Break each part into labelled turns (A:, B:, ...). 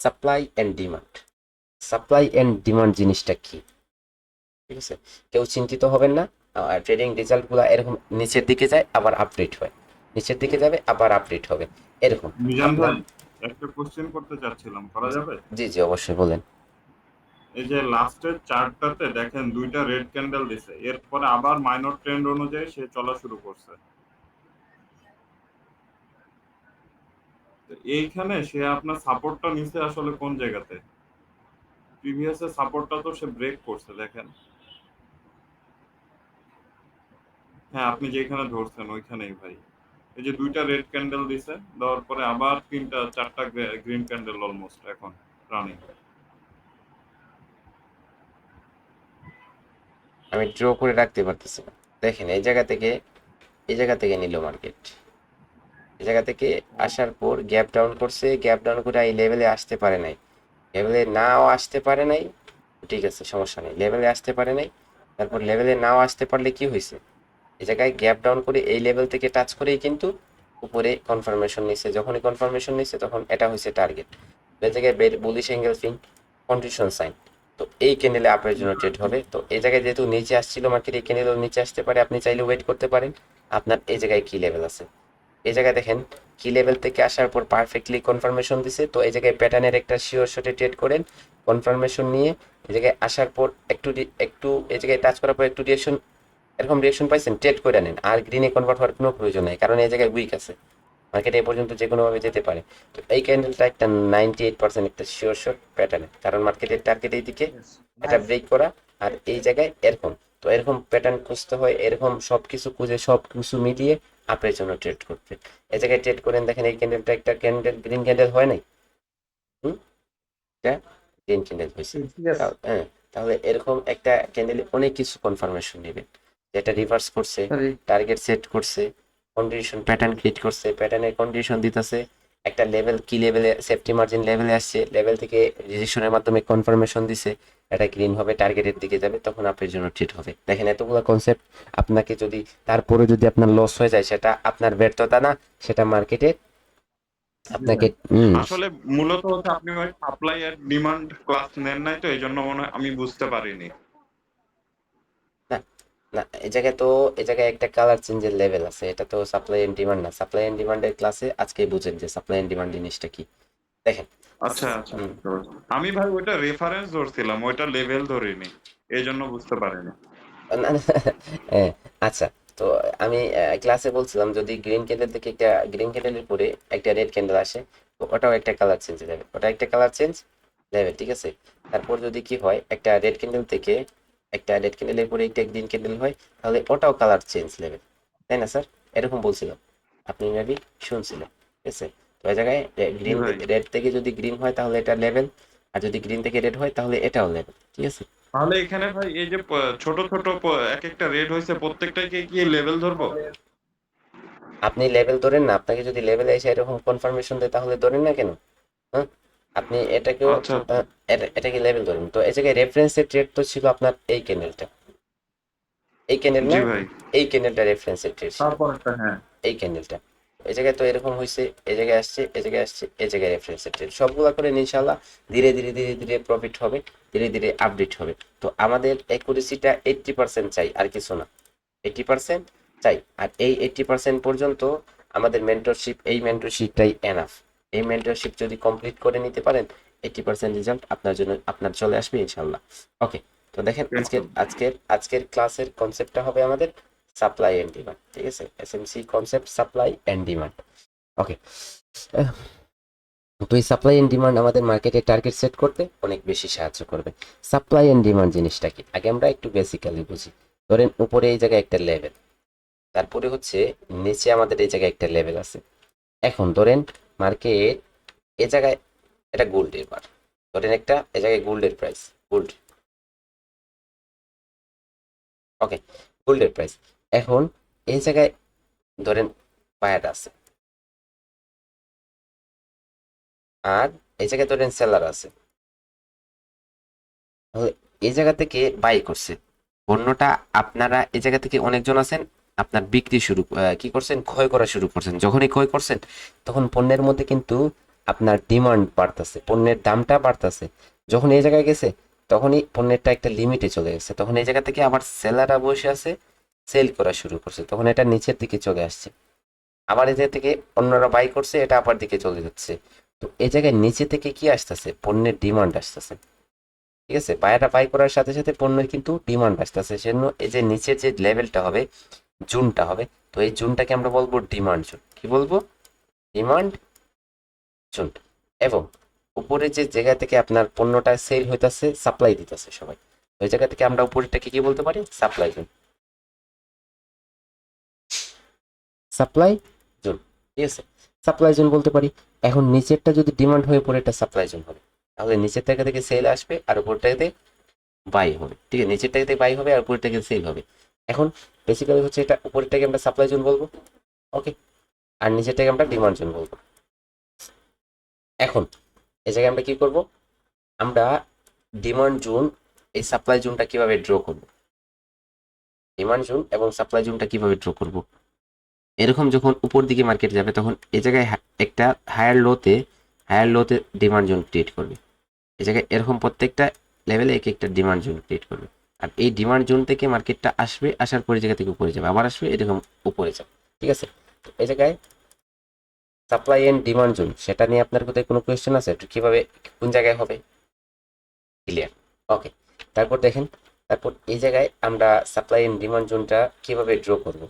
A: Supply and demand. Supply and demand জিনিসটা কি, ঠিক আছে? কেউ চিন্তিত হবেন না। ট্রেডিং রেজাল্টগুলো এরকম নিচের দিকে যায় আবার আপডেট হয়, নিচের দিকে যাবে আবার আপডেট হবে, এরকম।
B: মিজান
A: আপনার
B: ভাই, একটা কোশ্চেন করতে চাচ্ছিলাম, করা
A: জি
B: যাবে?
A: জি জি, অবশ্যই বলেন।
B: এই যে লাস্টের চার্টটাতে দেখেন দুইটা রেড ক্যান্ডেল দিছে, এরপরে আবার মাইনর ট্রেন্ড অনুযায়ী সে চলা শুরু করছে। তো এইখানে সে আপনার সাপোর্টটা নিছে আসলে কোন জায়গাতে? প্রিভিয়াস এর সাপোর্টটা তো সে ব্রেক করছে দেখেন। হ্যাঁ, আপনি যেখানে ধরছেন ওইখানেই ভাই। এই যে দুইটা রেড ক্যান্ডেল দিছে, দেওয়ার পরে আবার তিনটা চারটা গ্রিন ক্যান্ডেল অলমোস্ট এখন রানিং।
A: আমি ড্র করে রাখতে পারতেছি না। দেখেন এই জায়গা থেকে নিল মার্কেট, এই জায়গা থেকে আসার পর গ্যাপ ডাউন করছে, গ্যাপ ডাউন করে এই লেভেলে আসতে পারে নাই, লেভেলে নাও আসতে পারে নাই, ঠিক আছে সমস্যা নেই, লেভেলে আসতে পারে নাই। তারপর লেভেলে নাও আসতে পারলে কি হয়েছে, এই জায়গায় গ্যাপ ডাউন করে এই লেভেল থেকে টাচ করেই কিন্তু উপরে কনফার্মেশন নিচ্ছে, যখনই কনফার্মেশন নিচ্ছে তখন এটা হয়েছে টার্গেট। এই জায়গায় বুলিশ এঙ্গেলফিং কন্ডিশন সাইন। তো এই ক্যান্ডেলে আপনার জন্য ট্রেড হবে। তো এই জায়গায় যেহেতু নিচে আসছিল মার্কেট, এই ক্যান্ডেলও নিচে আসতে পারে, আপনি চাইলে ওয়েট করতে পারেন। আপনার এই জায়গায় কি লেভেল আছে, এই জায়গায় দেখেন কি লেভেল থেকে আসার পর পারফেক্টলি কনফার্মেশন দিছে। তো এই জায়গায় প্যাটার্নের একটা শিওর শটে ট্রেড করেন, কনফার্মেশন নিয়ে এই জায়গায় আসার পর একটু এই জায়গায় টাচ করার পর একটু রিয়েকশন, এরকম রিয়েকশন পাইছেন, ট্রেড করে নেন। আর গ্রিনে কনভার্ট হওয়ার কোনো প্রয়োজন নেই, কারণ এই জায়গায় উইক আছে, মার্কেট এই পর্যন্ত যে কোনোভাবে যেতে পারে। তো এই ক্যান্ডেলটা একটা 98% একটা শিওর শট প্যাটার্নে, কারণ মার্কেটের টার্গেট এই দিকে এটা ব্রেক করা, আর এই জায়গায় এরকম। তো এরকম প্যাটার্ন খুঁজতে হয়, এরকম সব কিছু খুঁজে সব কিছু মিলিয়ে আপনার জন্য ট্রেড করতে। এই জায়গায় ট্রেড করেন, দেখেন এই ক্যান্ডেলটা একটা ক্যান্ডেল, গ্রিন ক্যান্ডেল হয় নাই, হুম, এটা গ্রিন ক্যান্ডেল হয়েছে। হ্যাঁ, তাহলে এরকম একটা ক্যান্ডেলে অনেক কিছু কনফার্মেশন নেবেন, যেটা রিভার্স করছে, টার্গেট সেট করছে, কন্ডিশন প্যাটার্ন ক্রিয়েট করছে, প্যাটার্নের কন্ডিশন দিতেছে, একটা লেভেল কি লেভেলে সেফটি মার্জিন লেভেলে আসছে, লেভেল থেকে রেজিস্ট্রেশনের মাধ্যমে কনফার্মেশন দিছে, এটা গ্রিন হবে, টার্গেটের দিকে যাবে, তখন আপনার জন্য ট্রেড হবে। দেখেন এতগুলো কনসেপ্ট, আপনাকে যদি তারপরে যদি আপনার লস হয়ে যায়, সেটা আপনার ব্যর্থতা না, সেটা মার্কেটে
B: জি
A: আপনাকে
B: ভাই। আসলে মূলত হচ্ছে আপনি ওই সাপ্লাই আর ডিমান্ড ক্লাস নেন নাই, তো এই জন্য মনে হয় আমি বুঝতে পারিনি।
A: না না, এই জায়গায় তো, এই জায়গায় একটা কালার চেঞ্জের লেভেল আছে, এটা তো সাপ্লাই এন্ড ডিমান্ড না। সাপ্লাই এন্ড ডিমান্ডের ক্লাসে আজকেই বুঝেন যে সাপ্লাই এন্ড ডিমান্ড জিনিসটা কি। দেখেন,
B: আচ্ছা আচ্ছা,
A: হুম,
B: বুঝতে পারছি। আমি ভাই ওইটা রেফারেন্স ধরছিলাম, ওইটা লেভেল ধরিনি, এই জন্য বুঝতে পারিনি।
A: না, না, হ্যাঁ, আচ্ছা। তো আমি ক্লাসে বলছিলাম যদি গ্রিন ক্যান্ডেল থেকে একটা গ্রিন ক্যান্ডেলের পরে একটা রেড ক্যান্ডেল আসে, তো ওটাও একটা কালার চেঞ্জ হয়ে যাবে, ওটা একটা কালার চেঞ্জ লেভেল, ঠিক আছে? তারপর যদি কি হয়, একটা রেড ক্যান্ডেল থেকে একটা রেড ক্যান্ডেলের পরে একটা গ্রিন ক্যান্ডেল হয়, তাহলে ওটাও কালার চেঞ্জ লেভেল, তাই না স্যার? এরকম বলছিলাম, আপনি মেবি শুনছিলেন, ঠিক আছে? তো এই জায়গায়
B: জি
A: গ্রিন,
B: ভাই।
A: রেড থেকে যদি গ্রিন হয় তাহলে এটা লেভেল, আর যদি গ্রিন থেকে রেড হয় তাহলে এটাও লেভেল, ঠিক আছে?
B: তাহলে এখানে ভাই এই যে ছোট ছোট এক একটা রেড হয়েছে, প্রত্যেকটাকে কি লেভেল ধরবো?
A: আপনি লেভেল ধরেন না, আপনাকে যদি লেভেলে এসে এরকম কনফার্মেশন দেয় তাহলে ধরেন না কেন? হ্যাঁ, আপনি এটাকেও
B: আচ্ছা আচ্ছা।
A: এটাকে লেভেল ধরেন। তো এই জায়গায় রেফারেন্সের ট্রেড তো ছিল আপনার এই ক্যান্ডেলটা, এই ক্যান্ডেল না,
B: জি ভাই।
A: এই ক্যান্ডেলটা রেফারেন্সের ট্রেড ছিল,
B: তারপর একটা, হ্যাঁ।
A: এই ক্যান্ডেলটা। এই জায়গায় তো এরকম হয়েছে, এই জায়গায় আসছে, এই জায়গায় আসছে, এই জায়গায় রেফারেন্সের ট্রেড, সবগুলা করে ইনশাল্লাহ ধীরে ধীরে ধীরে ধীরে প্রফিট হবে, ধীরে ধীরে আপডেট হবে। তো আমাদের অ্যাকুরেসিটা 80% চাই, আর কিছু না, 80% চাই। আর এই 80% পর্যন্ত আমাদের মেন্টরশিপ, এই মেন্টরশিপটাই এনাফ। এই মেন্টরশিপ যদি কমপ্লিট করে নিতে পারেন, 80% রেজাল্ট আপনার জন্য আপনার চলে আসবে ইনশাল্লাহ। ওকে, তো দেখেন আজকের ক্লাসের কনসেপ্টটা হবে আমাদের সাপ্লাই এন্ড ডিমান্ড, ঠিক আছে? SMC concept, supply and demand. Okay, তো এই সাপ্লাই এন্ড ডিমান্ড আমাদের মার্কেটের টার্গেট সেট করতে অনেক বেশি সাহায্য করবে। সাপ্লাই এন্ড ডিমান্ড জিনিসটা কি আগে আমরা একটু বেসিক্যালি বুঝি। ধরেন উপরে এই জায়গায় একটা লেভেল, তারপরে হচ্ছে নিচে আমাদের এই জায়গায় একটা লেভেল আছে। এখন ধরেন মার্কেট এ জায়গায়, এটা গোল্ডের বার, ধরেন একটা এ জায়গায় গোল্ডের প্রাইস, গোল্ড, ওকে, গোল্ডের প্রাইস। এখন এই জায়গায় ধরেন বায়ার আছে, আর এই জায়গায় ধরেন সেলার আছে। তাহলে এই জায়গা থেকে বাই করছে পণ্যটা, আপনারা এই জায়গা থেকে অনেকজন আছেন, আপনার বিক্রি শুরু কি করছেন, ক্ষয় করা শুরু করছেন। যখনই ক্ষয় করছেন তখন পণ্যের মধ্যে কিন্তু আপনার ডিমান্ড বাড়তেছে, পণ্যের দামটা বাড়তেছে। যখন এই জায়গায় গেছে তখনই পণ্যেরটা একটা লিমিটে চলে গেছে, তখন এই জায়গা থেকে আবার সেলাররা বসে আছে, সেল করা শুরু করছে, তখন এটা নিচের দিকে চলে আসছে। আবার এই জায়গা থেকে অন্যরা বাই করছে, এটা আবার দিকে চলে যাচ্ছে। তো এই জায়গায় নিচে থেকে কি আসতেছে, পণ্যের ডিমান্ড আসতেছে। ঠিক আছে, বায়াররা বাই করার সাথে সাথে পণ্যের কিন্তু ডিমান্ড আসতেছে, সেজন্য এই যে নিচের যে লেভেলটা হবে, জোনটা হবে, তো এই জোনটাকে আমরা বলবো ডিমান্ড জোন। কি বলবো? Demand zone. এবং উপরে যে জায়গা থেকে আপনার পণ্যটা সেল হইতাছে, সাপ্লাই দিতেছে সবাই, ওই জায়গা থেকে আমরা উপরেরটাকে কি বলতে পারি? Supply zone. সাপ্লাই জোন, ঠিক আছে, সাপ্লাই জোন বলতে পারি। এখন নিচেরটা যদি ডিমান্ড হয়ে পড়ে, এটা সাপ্লাই জোন হবে, তাহলে নিচের টাকা থেকে সেল আসবে আর উপরটাতে বাই হবে। ঠিক আছে, নিচের টাকাতে বাই হবে আর উপরের টাকা সেল হবে। এখন বেসিক্যালি হচ্ছে এটা, উপরেরটাকে আমরা সাপ্লাই জোন বলবো, ওকে, আর নিচেরটাকে আমরা ডিমান্ড জোন বলবো। এখন এই জায়গায় আমরা কি করব, আমরা ডিমান্ড জোন, এই সাপ্লাই জোনটা কিভাবে ড্র করব, ডিমান্ড জোন এবং সাপ্লাই জোনটা কিভাবে ড্র করব। এরকম যখন উপর দিকে মার্কেট যাবে, তখন এই জায়গায় একটা হায়ার লোতে ডিমান্ড জোন ক্রিয়েট করবে। এই জায়গায় এরকম প্রত্যেকটা লেভেলে এক একটা ডিমান্ড জোন ক্রিয়েট করবে। আর এই ডিমান্ড জোন থেকে মার্কেটটা আসবে, আসার পরে জায়গা থেকে উপরে যাবে, আবার আসবে, এরকম উপরে যাবে। ঠিক আছে, তো এই জায়গায় সাপ্লাই এন্ড ডিমান্ড জোন, সেটা নিয়ে আপনার কোথায় কোনো কোয়েশ্চেন আছে? একটু কিভাবে, কোন জায়গায় হবে? ক্লিয়ার? ওকে। তারপর দেখেন, তারপর এই জায়গায় আমরা সাপ্লাই এন্ড ডিমান্ড জোনটা কিভাবে ড্র করব।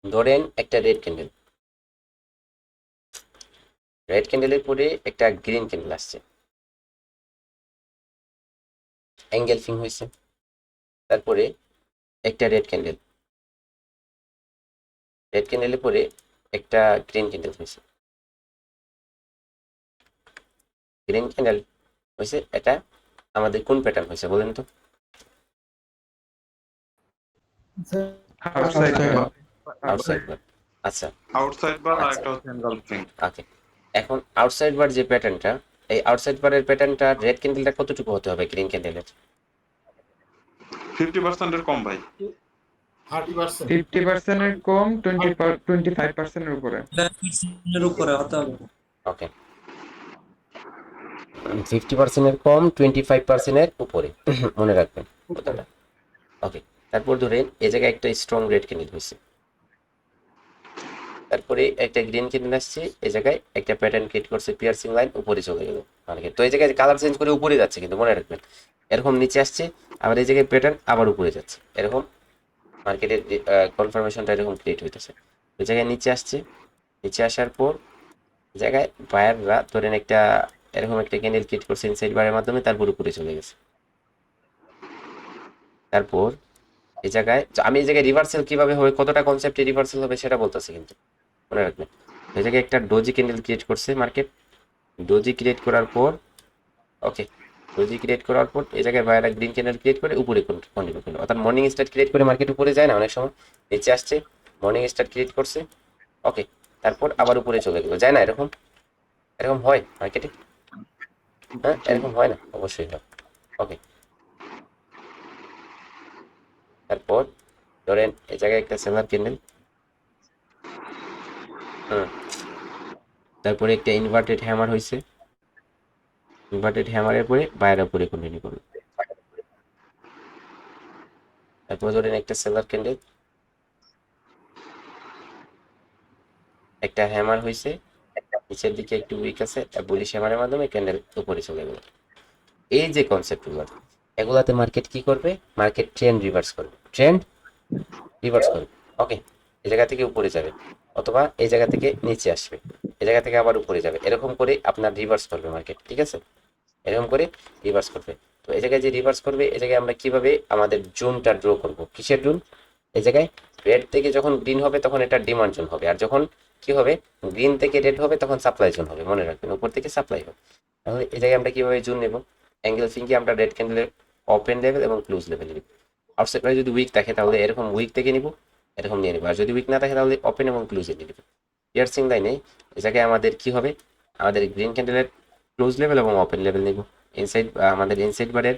A: ধরেন একটা রেড ক্যান্ডেলের পরে একটা গ্রিন ক্যান্ডেল আসছে, এঙ্গেলফিং হয়েছে। তারপরে একটা রেড ক্যান্ডেলের পরে একটা গ্রিন ক্যান্ডেল হয়েছে, গ্রিন ক্যান্ডেল হয়েছে। এটা আমাদের কোন প্যাটার্ন হয়েছে বলেন তো?
B: আউটসাইড
C: আউটসাইড
B: বার,
A: আউটসাইড বার। আচ্ছা,
B: আউটসাইড বার আর
A: আচ্ছা,
B: একটা হচ্ছে এনগালফিং।
A: ওকে। এখন আউটসাইড বার যে প্যাটার্নটা, এই আউটসাইড বারের প্যাটার্নটা রেড ক্যান্ডেলটা কতটুকু হতে হবে গ্রিন ক্যান্ডেলের?
B: 50% এর কম ভাই।
C: 50% এর কম, 25% এর উপরে।
D: এর উপরে হতে হবে।
A: ওকে, 50%-এর কম, 25%-এর উপরে, মনে রাখবেন কথাটা। ওকে, তারপর ধরেন এই জায়গায় একটা স্ট্রং রেড ক্যান্ডেল হয়েছে, তারপরে একটা গ্রিন ক্যান্ডেল আসছে, এই জায়গায় একটা প্যাটার্ন ক্রিয়েট করছে, পিয়ার্সিং লাইন উপরে চলে গেল মার্কেট। তো এই জায়গায় কালার চেঞ্জ করে উপরে যাচ্ছে, কিন্তু মনে রাখবেন এরকম নিচে আসছে, আবার এই জায়গায় প্যাটার্ন আবার উপরে যাচ্ছে, এরকম মার্কেটের কনফার্মেশনটা এরকম ক্রিয়েট হইতেছে। ওই জায়গায় নিচে আসছে, নিচে আসার পর জায়গায় বায়াররা ধরেন একটা এরকম একটা ক্যান্ডেল ক্রিয়েট করছে ইনসাইড বারের মাধ্যমে, তারপর উপরে চলে গেছে। তারপর এই জায়গায় আমি এই জায়গায় রিভার্সাল কিভাবে হবে, কতটা কনসেপ্টে রিভার্সাল হবে সেটা বলতেছি, কিন্তু মনে রাখবেন এই জায়গায় একটা ডোজি ক্যান্ডেল ক্রিয়েট করছে মার্কেট। ডোজি ক্রিয়েট করার পর, ওকে, ডোজি ক্রিয়েট করার পর এই জায়গায় বাইরে গ্রিন ক্যান্ডেল ক্রিয়েট করে উপরে কন্টিনিউ করলো, অর্থাৎ মর্নিং স্টার ক্রিয়েট করে মার্কেট উপরে যায় না অনেক সময়, নিচে আসছে, মর্নিং স্টার ক্রিয়েট করছে, ওকে, তারপর আবার উপরে চলে গেলো, যায় না? এরকম এরকম হয় মার্কেটে? হ্যাঁ, এরকম হয় না? অবশ্যই হয়। ওকে, তারপর ধরেন এই জায়গায় একটা সেলার ক্যান্ডেল, হুম, তারপরে একটা ইনভার্টেড হ্যামার হয়েছে, ইনভার্টেড হ্যামারের পরে বাইরের উপরে কন্টিনিউ করলো। তারপর ধরেন একটা সেলার ক্যান্ডেল, একটা হ্যামার হয়েছে, নিচের দিকে একটু উইক আছে, বুলিশ হ্যামারের মাধ্যমে ক্যান্ডেল উপরে চলে গেল। এই যে কনসেপ্টগুলো, এগুলাতে মার্কেট কি করবে? মার্কেট ট্রেন্ড রিভার্স করবে, ওকে, এই জায়গা থেকে উপরে যাবে, অথবা এই জায়গা থেকে নিচে আসবে, এই জায়গা থেকে আবার উপরে যাবে, এরকম করে আপনার রিভার্স করবে মার্কেট। ঠিক আছে, এরকম করে রিভার্স করবে। তো এই জায়গায় যে রিভার্স করবে, এই জায়গায় আমরা কিভাবে আমাদের জোনটা ড্র করব, কিসের জোন? এই জায়গায় রেড থেকে যখন গ্রিন হবে তখন এটা ডিমান্ড জোন হবে, আর যখন কি হবে, গ্রিন থেকে রেড হবে তখন সাপ্লাই জোন হবে, মনে রাখবেন উপর থেকে সাপ্লাই হবে। তাহলে এই জায়গায় আমরা কিভাবে জোন নেব? অ্যাঙ্গেল ফিঙ্কে আমরা রেড ক্যান্ডেলের ওপেন লেভেল এবং ক্লোজ লেভেল নিব। আউটসাইড যদি উইক থাকে তাহলে এরকম উইক থেকে নিব, এরকম নিয়ে নেবো, আর যদি উইক না থাকে তাহলে ওপেন এবং ক্লোজে নিয়ে নেবো। পিয়ার্সিং লাইনে এই জায়গায় আমাদের কি হবে, আমাদের গ্রিন ক্যান্ডেলের ক্লোজ লেভেল এবং ওপেন লেভেল নিব। ইনসাইড আমাদের ইনসাইড বারের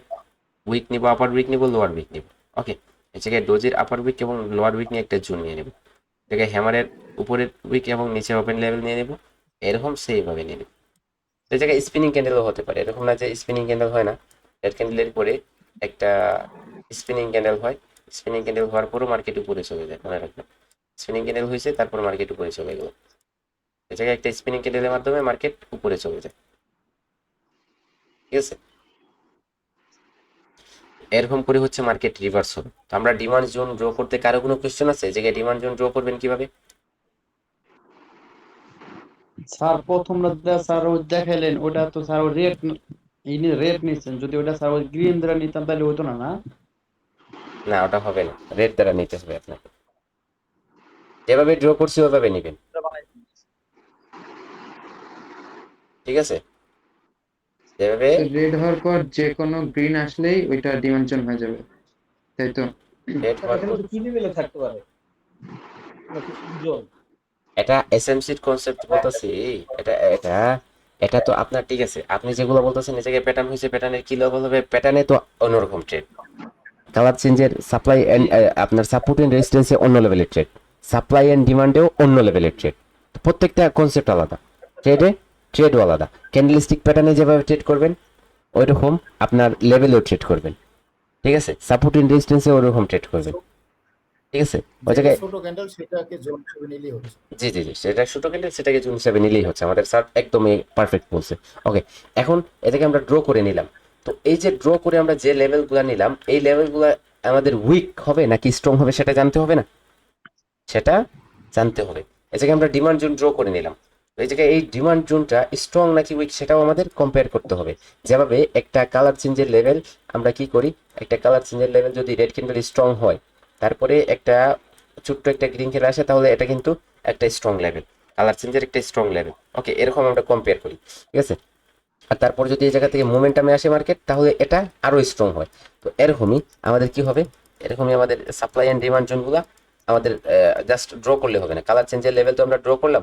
A: উইক নিব, আপার উইক নিব, লোয়ার উইক নিব। ওকে, এই জায়গায় ডোজের আপার উইক এবং লোয়ার উইক নিয়ে একটা জোন নিয়ে নেব। জায়গায় হ্যামারের উপরের উইক এবং নিচে ওপেন লেভেল নিয়ে নেব, এরকম সেইভাবে নিবে। এই জায়গায় স্পিনিং ক্যান্ডেলও হতে পারে, এরকম না যে স্পিনিং ক্যান্ডেল হয় না। রেড ক্যান্ডেলের পরে একটা স্পিনিং ক্যান্ডেল হয়, স্পিনিং ক্যান্ডেল হওয়ার পরও মার্কেট উপরে চলে যায়, মনে রাখবেন। স্পিনিং ক্যান্ডেল হয়েছে তারপর মার্কেট উপরে চলে গেল, এই জায়গায় একটা স্পিনিং ক্যান্ডেলের মাধ্যমে মার্কেট উপরে চলে যায়, ঠিক আছে। এরকম করে হচ্ছে মার্কেট রিভার্স হবে। তো আমরা ডিমান্ড জোন ড্র করতে কারো কোনো কোয়েশ্চেন আছে? এই জায়গায় ডিমান্ড জোন ড্র করবেন কিভাবে?
E: স্যার প্রথম রাতে স্যার ও দেখাইলেন ওটা তো স্যার ও রেট এই রেট নিচ্ছেন, যদি ওটা স্যার ওই গ্রিন দ্বারা নিতাম তাহলে হতো না না?
A: না, ওটা হবে না, রেড দ্বারা নিতে হবে আপনাকে। যেভাবে ড্র করছি ওভাবে নেবেন, ঠিক আছে। যেভাবে
C: রেড হওয়ার পর যে কোনো গ্রিন আসলেই ওইটা ডিমেনশন হয়ে যাবে, তাই তো?
A: রেড হওয়ার
F: এখানে
A: পর
F: তো কি লেভেলে থাকতে পারে জোন?
A: এটা এসএমসির কনসেপ্ট বলতেছি। এটা এটা এটা তো আপনার ঠিক আছে, আপনি যেগুলো বলতেছেন এই জায়গায় প্যাটার্ন হয়েছে, প্যাটার্নের কি লেভেল হবে? প্যাটার্নে তো অন্যরকম ট্রেড, কালার চেঞ্জের সাপ্লাই এন্ড আপনার সাপোর্ট এন্ড রেজিস্ট্যান্সে অন্য লেভেলের ট্রেড, সাপ্লাই এন্ড ডিমান্ডেও অন্য লেভেলের ট্রেড। প্রত্যেকটা কনসেপ্ট আলাদা, ট্রেডও আলাদা। ক্যান্ডেলস্টিক প্যাটার্নে যেভাবে ট্রেড করবেন ওইরকম আপনার লেভেলেও ট্রেড করবেন, ঠিক আছে। সাপোর্ট এন্ড রেজিস্ট্যান্সে ওইরকম ট্রেড করবেন, ঠিক আছে। ওই
F: যেটা
A: জায়গায়
F: ছোট ক্যান্ডেল সেটাকে জোন হিসেবে নিলেই হচ্ছে।
A: জি জি জি, সেটা ছোটো ক্যান্ডেল সেটাকে জুন হিসাবে নিলেই হচ্ছে, আমাদের স্যার একদমই পারফেক্ট বলছে। ওকে, এখন এটাকে আমরা ড্র করে নিলাম। তো এই যে ড্র করে আমরা যে লেভেলগুলো নিলাম, এই লেভেলগুলো আমাদের উইক হবে নাকি স্ট্রং হবে সেটা জানতে হবে না? সেটা জানতে হবে। এই জায়গায় আমরা ডিমান্ড জোন ড্র করে নিলাম, তো এই জায়গায় এই ডিমান্ড জোনটা স্ট্রং নাকি উইক সেটাও আমাদের কম্পেয়ার করতে হবে। যেভাবে একটা কালার চেঞ্জের লেভেল আমরা কি করি, একটা কালার চেঞ্জের লেভেল যদি রেড ক্যান্ডেল স্ট্রং হয়, তারপরে একটা ছোট্ট একটা গ্রিন ক্যান্ডেল আসে, তাহলে এটা কিন্তু একটা স্ট্রং লেভেল, কালার চেঞ্জের একটা স্ট্রং লেভেল। ওকে, এরকম আমরা কম্পেয়ার করি, ঠিক আছে। আর তারপর যদি এই জায়গা থেকে মোমেন্টামে আসে মার্কেট, তাহলে এটা আরো স্ট্রং হয়। তো এরকমই আমাদের কি হবে, এরকমই আমাদের সাপ্লাই এন্ড ডিমান্ড জোনগুলো আমাদের জাস্ট ড্র করলে হবে না, কালার চেঞ্জের লেভেল তো আমরা ড্র করলাম,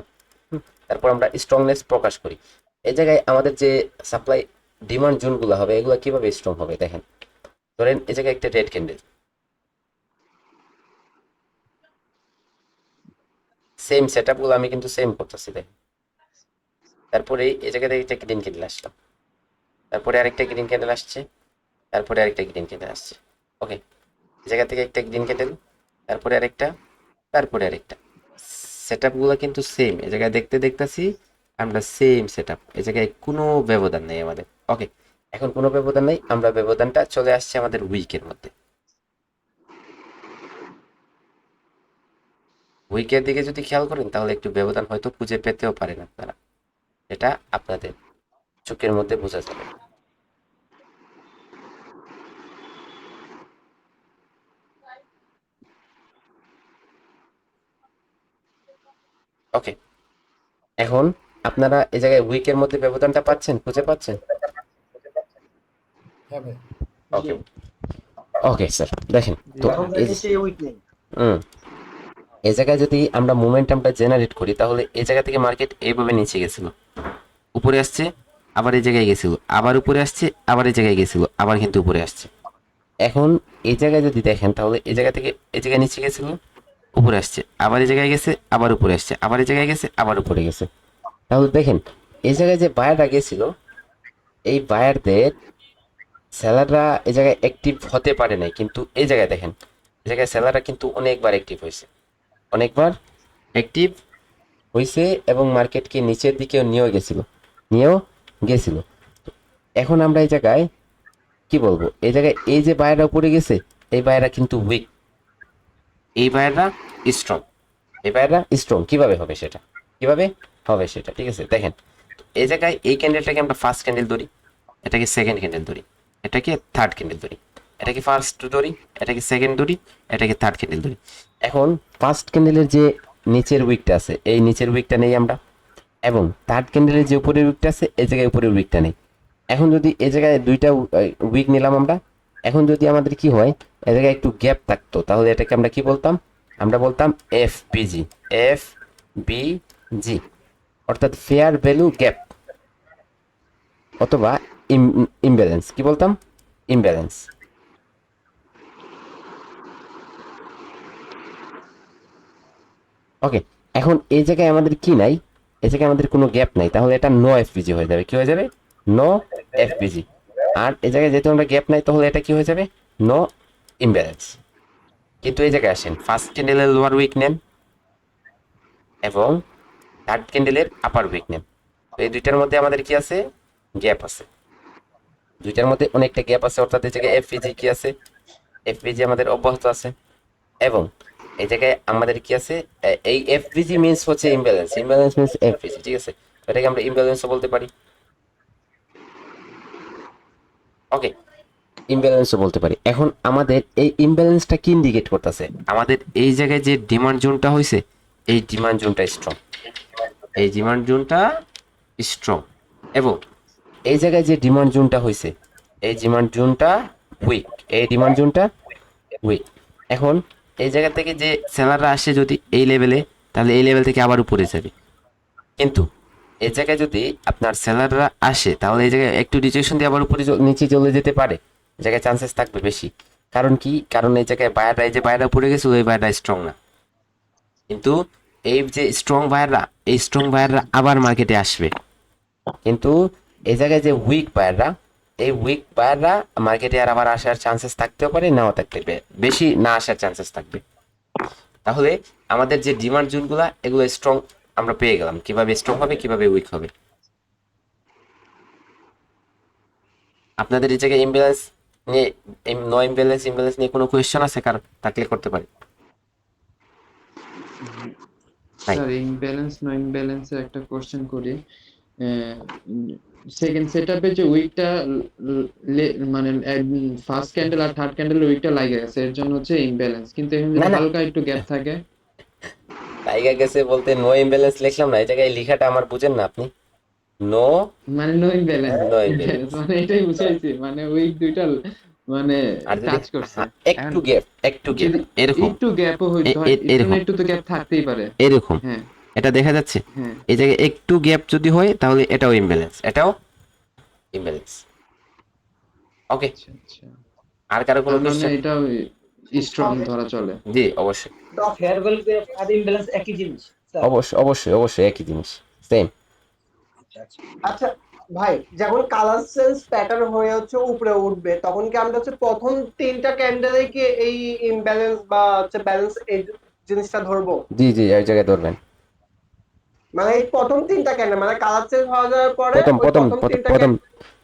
A: তারপর আমরা স্ট্রংনেস প্রকাশ করি। এই জায়গায় আমাদের যে সাপ্লাই ডিমান্ড জোনগুলো হবে এগুলো কিভাবে স্ট্রং হবে দেখেন। ধরেন এই জায়গায় একটা রেড ক্যান্ডেল, সেম সেট আপগুলো আমি কিন্তু সেম করতেছি দেখেন। তারপরে এই জায়গা থেকে একটা গ্রিন ক্যান্ডেল আসলাম, তারপরে আরেকটা গ্রিন ক্যান্ডেল আসছে, তারপরে আরেকটা গ্রিন ক্যান্ডেল আসছে। ওকে, এই জায়গা থেকে একটা গ্রিন ক্যান্ডেল, তারপরে আরেকটা, তারপরে আরেকটা। সেট আপগুলো কিন্তু সেম, এই জায়গায় দেখতে দেখতেছি আমরা সেম সেট আপ, এই জায়গায় কোনো ব্যবধান নেই আমাদের। ওকে, এখন কোনো ব্যবধান নেই, আমরা ব্যবধানটা চলে আসছে আমাদের উইকের মধ্যে। উইকের দিকে যদি খেয়াল করেন তাহলে একটু ব্যবধান হয়তো খুঁজে পেতেও পারেন আপনারা, এটা আপনাদের চোখের মধ্যে বোঝা যাবে। ওকে, এখন আপনারা এই জায়গায় উইকের মধ্যে ব্যবধানটা পাচ্ছেন, খুঁজে পাচ্ছেন?
F: হ্যাঁ ভাই।
A: ওকে ওকে স্যার, দেখেন তো
F: এখন
A: এই
F: দেখেছি উইক নেই।
A: হুম, এই জায়গায় যদি আমরা মোমেন্টামটা জেনারেট করি, তাহলে এই জায়গা থেকে মার্কেট এইভাবে নিচে গেছিল, উপরে আসছে, আবার এই জায়গায় গেছিল, আবার উপরে আসছে, আবার এই জায়গায় গেছিল, আবার কিন্তু উপরে আসছে। এখন এই জায়গায় যদি দেখেন তাহলে এই জায়গা থেকে এই জায়গায় নিচে গেছিল, উপরে আসছে, আবার এই জায়গায় গেছে, আবার উপরে আসছে, আবার এই জায়গায় গেছে, আবার উপরে গেছে। তাহলে দেখেন এই জায়গায় যে বায়াররা গেছিল, এই বায়ারদের সেলাররা এই জায়গায় অ্যাক্টিভ হতে পারে নাই, কিন্তু এই জায়গায় দেখেন এই জায়গায় সেলাররা কিন্তু অনেকবার অ্যাক্টিভ হয়েছে, অনেকবার অ্যাক্টিভ হয়েছে এবং মার্কেটকে নিচের দিকেও নিয়েও গেছিল। এখন আমরা এই জায়গায় কি বলবো, এই জায়গায় এই যে বায়াররা উপরে গেছে, এই বায়াররা কিন্তু উইক, এই বায়াররা স্ট্রং, এই বায়াররা স্ট্রং কিভাবে হবে সেটা, কিভাবে হবে সেটা, ঠিক আছে। দেখেন এই জায়গায় এই ক্যান্ডেলটাকে আমরা ফার্স্ট ক্যান্ডেল ধরি, এটাকে সেকেন্ড ক্যান্ডেল ধরি, এটাকে থার্ড ক্যান্ডেল ধরি, এটাকে ফার্স্ট ধরি, এটাকে সেকেন্ড ধরি, এটাকে থার্ড ক্যান্ডেল ধরি। এখন ফার্স্ট ক্যান্ডেলের যে নিচের উইকটা আছে এই নিচের উইকটা নেই আমরা, এবং থার্ড ক্যান্ডেলের যে উপরের উইকটা আছে এই জায়গায় উপরের উইকটা নেই। এখন যদি এই জায়গায় দুইটা উইক নিলাম আমরা, এখন যদি আমাদের কি হয়, এই জায়গায় একটু গ্যাপ থাকতো, তাহলে এটাকে আমরা কি বলতাম, আমরা বলতাম এফবিজি, এফবিজি, অর্থাৎ ফেয়ার ভ্যালু গ্যাপ, অথবা ইমব্যালেন্স, কি বলতাম, ইমব্যালেন্স। ওকে, এখন এই জায়গায় আমাদের কি নাই, এই জায়গায় আমাদের কোনো গ্যাপ নাই, তাহলে এটা নো এফপিজি হয়ে যাবে। কি হয়ে যাবে? নো এফপিজি। আর এই জায়গায় যেহেতু আমরা গ্যাপ নাই, তাহলে এটা কি হয়ে যাবে? No imbalance. কিন্তু এই জায়গায় আসেন, ফার্স্ট ক্যান্ডেলের লোয়ার উইক নেন এবং থার্ড ক্যান্ডেলের আপার উইক নেন। তো এই দুইটার মধ্যে আমাদের কি আছে? গ্যাপ আছে। দুইটার মধ্যে অনেকটা গ্যাপ আছে, অর্থাৎ এই জায়গায় এফপিজি কি আছে? এফপিজি আমাদের অব্যাহত আছে। এবং এই জায়গায় আমাদের কি আছে? এই এফপিজি মিন্স হচ্ছে ইমব্যালেন্স, ইমব্যালেন্স মিন্স এফপিজি, ঠিক আছে? তো এটাকে আমরা ইমব্যালেন্সও বলতে পারি। ওকে, ইমব্যালেন্সও বলতে পারি। এখন আমাদের এই ইমব্যালেন্সটা কি ইন্ডিকেট করতেছে? আমাদের এই জায়গায় যে ডিমান্ড জোনটা হয়েছে, এই ডিমান্ড জোনটা স্ট্রং, এই ডিমান্ড জোনটা স্ট্রং। এবং এই জায়গায় যে ডিমান্ড জোনটা হয়েছে, এই ডিমান্ড জোনটা উইক, এই ডিমান্ড জোনটা উইক। এখন এই জায়গা থেকে যে সেলাররা আসে যদি এই লেভেলে, তাহলে এই লেভেল থেকে আবার উপরে যাবে। কিন্তু এই জায়গায় যদি আপনার সেলাররা আসে, তাহলে এই জায়গায় একটু রিজেকশন দিয়ে আবার উপরে নিচে চলে যেতে পারে, এই জায়গায় চান্সেস থাকবে বেশি। কারণ কি? কারণ এই জায়গায় বায়াররা, এই যে বায়াররা উপরে গেছে, ওই বায়াররা স্ট্রং না। কিন্তু এই যে স্ট্রং বায়াররা, এই স্ট্রং বায়াররা আবার মার্কেটে আসবে। কিন্তু এই জায়গায় যে উইক বায়াররা, এই উইক বায়াররা মার্কেটে আর আবার আসার চান্সেস থাকতেও পারে, নাও থাকতে পারে, বেশি না আসার চান্সেস থাকবে। তাহলে আমাদের যে ডিমান্ড জোনগুলা, এগুলো স্ট্রং আমরা পেয়ে গেলাম। কিভাবে স্ট্রং হবে, কিভাবে উইক হবে। আপনাদের এই জায়গায় ইমব্যালেন্স নিয়ে, নো ইমব্যালেন্স, ইমব্যালেন্স নিয়ে কোনো কোয়েশ্চেন আছে কার? থাকলে করতে পারি। নাই।
C: স্যার ইমব্যালেন্স নো ইমব্যালেন্সের একটা কোশ্চেন করি। সেকেন্ড সেটআপে যে উইকটা মানে ফার্স্ট ক্যান্ডেল আর থার্ড ক্যান্ডেলের উইকটা লাগে গেছে, এর জন্য হচ্ছে ইমব্যালেন্স। কিন্তু এখানে
A: না,
C: যদি
A: না।
C: হালকা একটু গ্যাপ থাকে,
A: টাইগার গেছে বলতে নো ইমব্যালেন্স লিখলাম না, এই জায়গায় লেখাটা আমার বুঝেন না আপনি? নো,
C: মানে নো ইমব্যালেন্স,
A: নো ইমব্যালেন্স।
C: মানে এটাই বুঝাইছি, মানে উইক দুইটা মানে
A: আর যদি
C: টাচ করছে।
A: হ্যাঁ, একটু গ্যাপ, একটু গ্যাপ
C: যদি
A: এরকম,
C: একটু গ্যাপও হইতে হয়, একটু
A: এরকম,
C: না একটু তো গ্যাপ থাকতেই পারে।
A: এরকম
C: হ্যাঁ
A: এটা দেখা যাচ্ছে।
C: হ্যাঁ
A: এই জায়গায় একটু গ্যাপ যদি হয়, তাহলে এটাও ইমব্যালেন্স, এটাও ইমব্যালেন্স। ওকে,
C: আচ্ছা আচ্ছা,
A: আর কারো কোনো
C: তার মানে
A: কোশ্চেন?
C: এটাও স্ট্রং ধরা চলে।
A: জি অবশ্যই,
F: ফেয়ার ভ্যালু আর ইমব্যালেন্স একই জিনিস স্যার।
A: অবশ্যই, অবশ্যই, অবশ্যই একই জিনিস, সেম।
G: আচ্ছা ভাই, যখন কালার সেন্স প্যাটার্ন হয়ে হচ্ছে উপরে উঠবে, তখন কি আমরা হচ্ছে প্রথম তিনটা ক্যান্ডেলে কি এই ইমব্যালেন্স বা হচ্ছে ব্যালেন্স এই জিনিসটা ধরবো?
A: জি জি, এই জায়গায় ধরবেন।
G: মানে এই প্রথম তিনটা ক্যান্ডেল, মানে কালার চেঞ্জ হয়ে যাওয়ার পরে
A: প্রথম
G: ওই
A: প্রথম
G: প্রথম তিনটা
A: প্রথম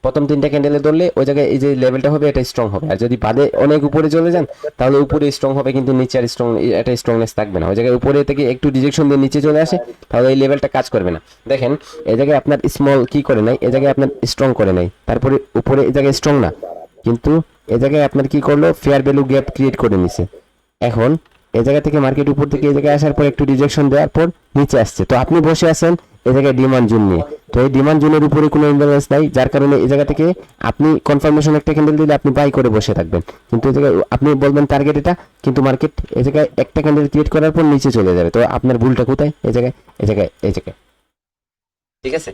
A: প্রথম তিনটা ক্যান্ডেলে ধরলে ওই জায়গায় এই যে লেভেলটা হবে, এটা স্ট্রং হবে। আর যদি বাদে অনেক উপরে চলে যান, তাহলে উপরে স্ট্রং হবে, কিন্তু নিচে আর স্ট্রং, এটা স্ট্রংনেস থাকবে না। ওই জায়গায় উপরে থেকে একটু ডিজেকশন দিয়ে নিচে চলে আসে, তাহলে এই লেভেলটা কাজ করবে না। দেখেন এই জায়গায় আপনার স্মল কি করে নাই, এই জায়গায় আপনার স্ট্রং করে নাই, তারপরে উপরে এই জায়গায় স্ট্রং না, কিন্তু এই জায়গায় আপনার কি করলো, ফেয়ার ভ্যালু গ্যাপ ক্রিয়েট করে নিছে। এখন এই জায়গা থেকে মার্কেট উপর থেকে এই জায়গায় আসার পর একটু রিজেকশন দেওয়ার পর নিচে আসছে, তো আপনি বসে আছেন এই জায়গায় ডিমান্ড জোন নিয়ে। তো এই ডিমান্ড জোনের উপরে কোনো ইমব্যালেন্স নাই, যার কারণে এই জায়গা থেকে আপনি কনফার্মেশন একটা ক্যান্ডেল দিলে আপনি বাই করে বসে থাকবেন, কিন্তু এই জায়গায় আপনি বলবেন টার্গেট এটা, কিন্তু মার্কেট এই জায়গায় একটা ক্যান্ডেল ক্রিয়েট করার পর নিচে চলে যাবে। তো আপনার ভুলটা কোথায়? এই জায়গায়, এই জায়গায়, এই জায়গায়। ঠিক আছে?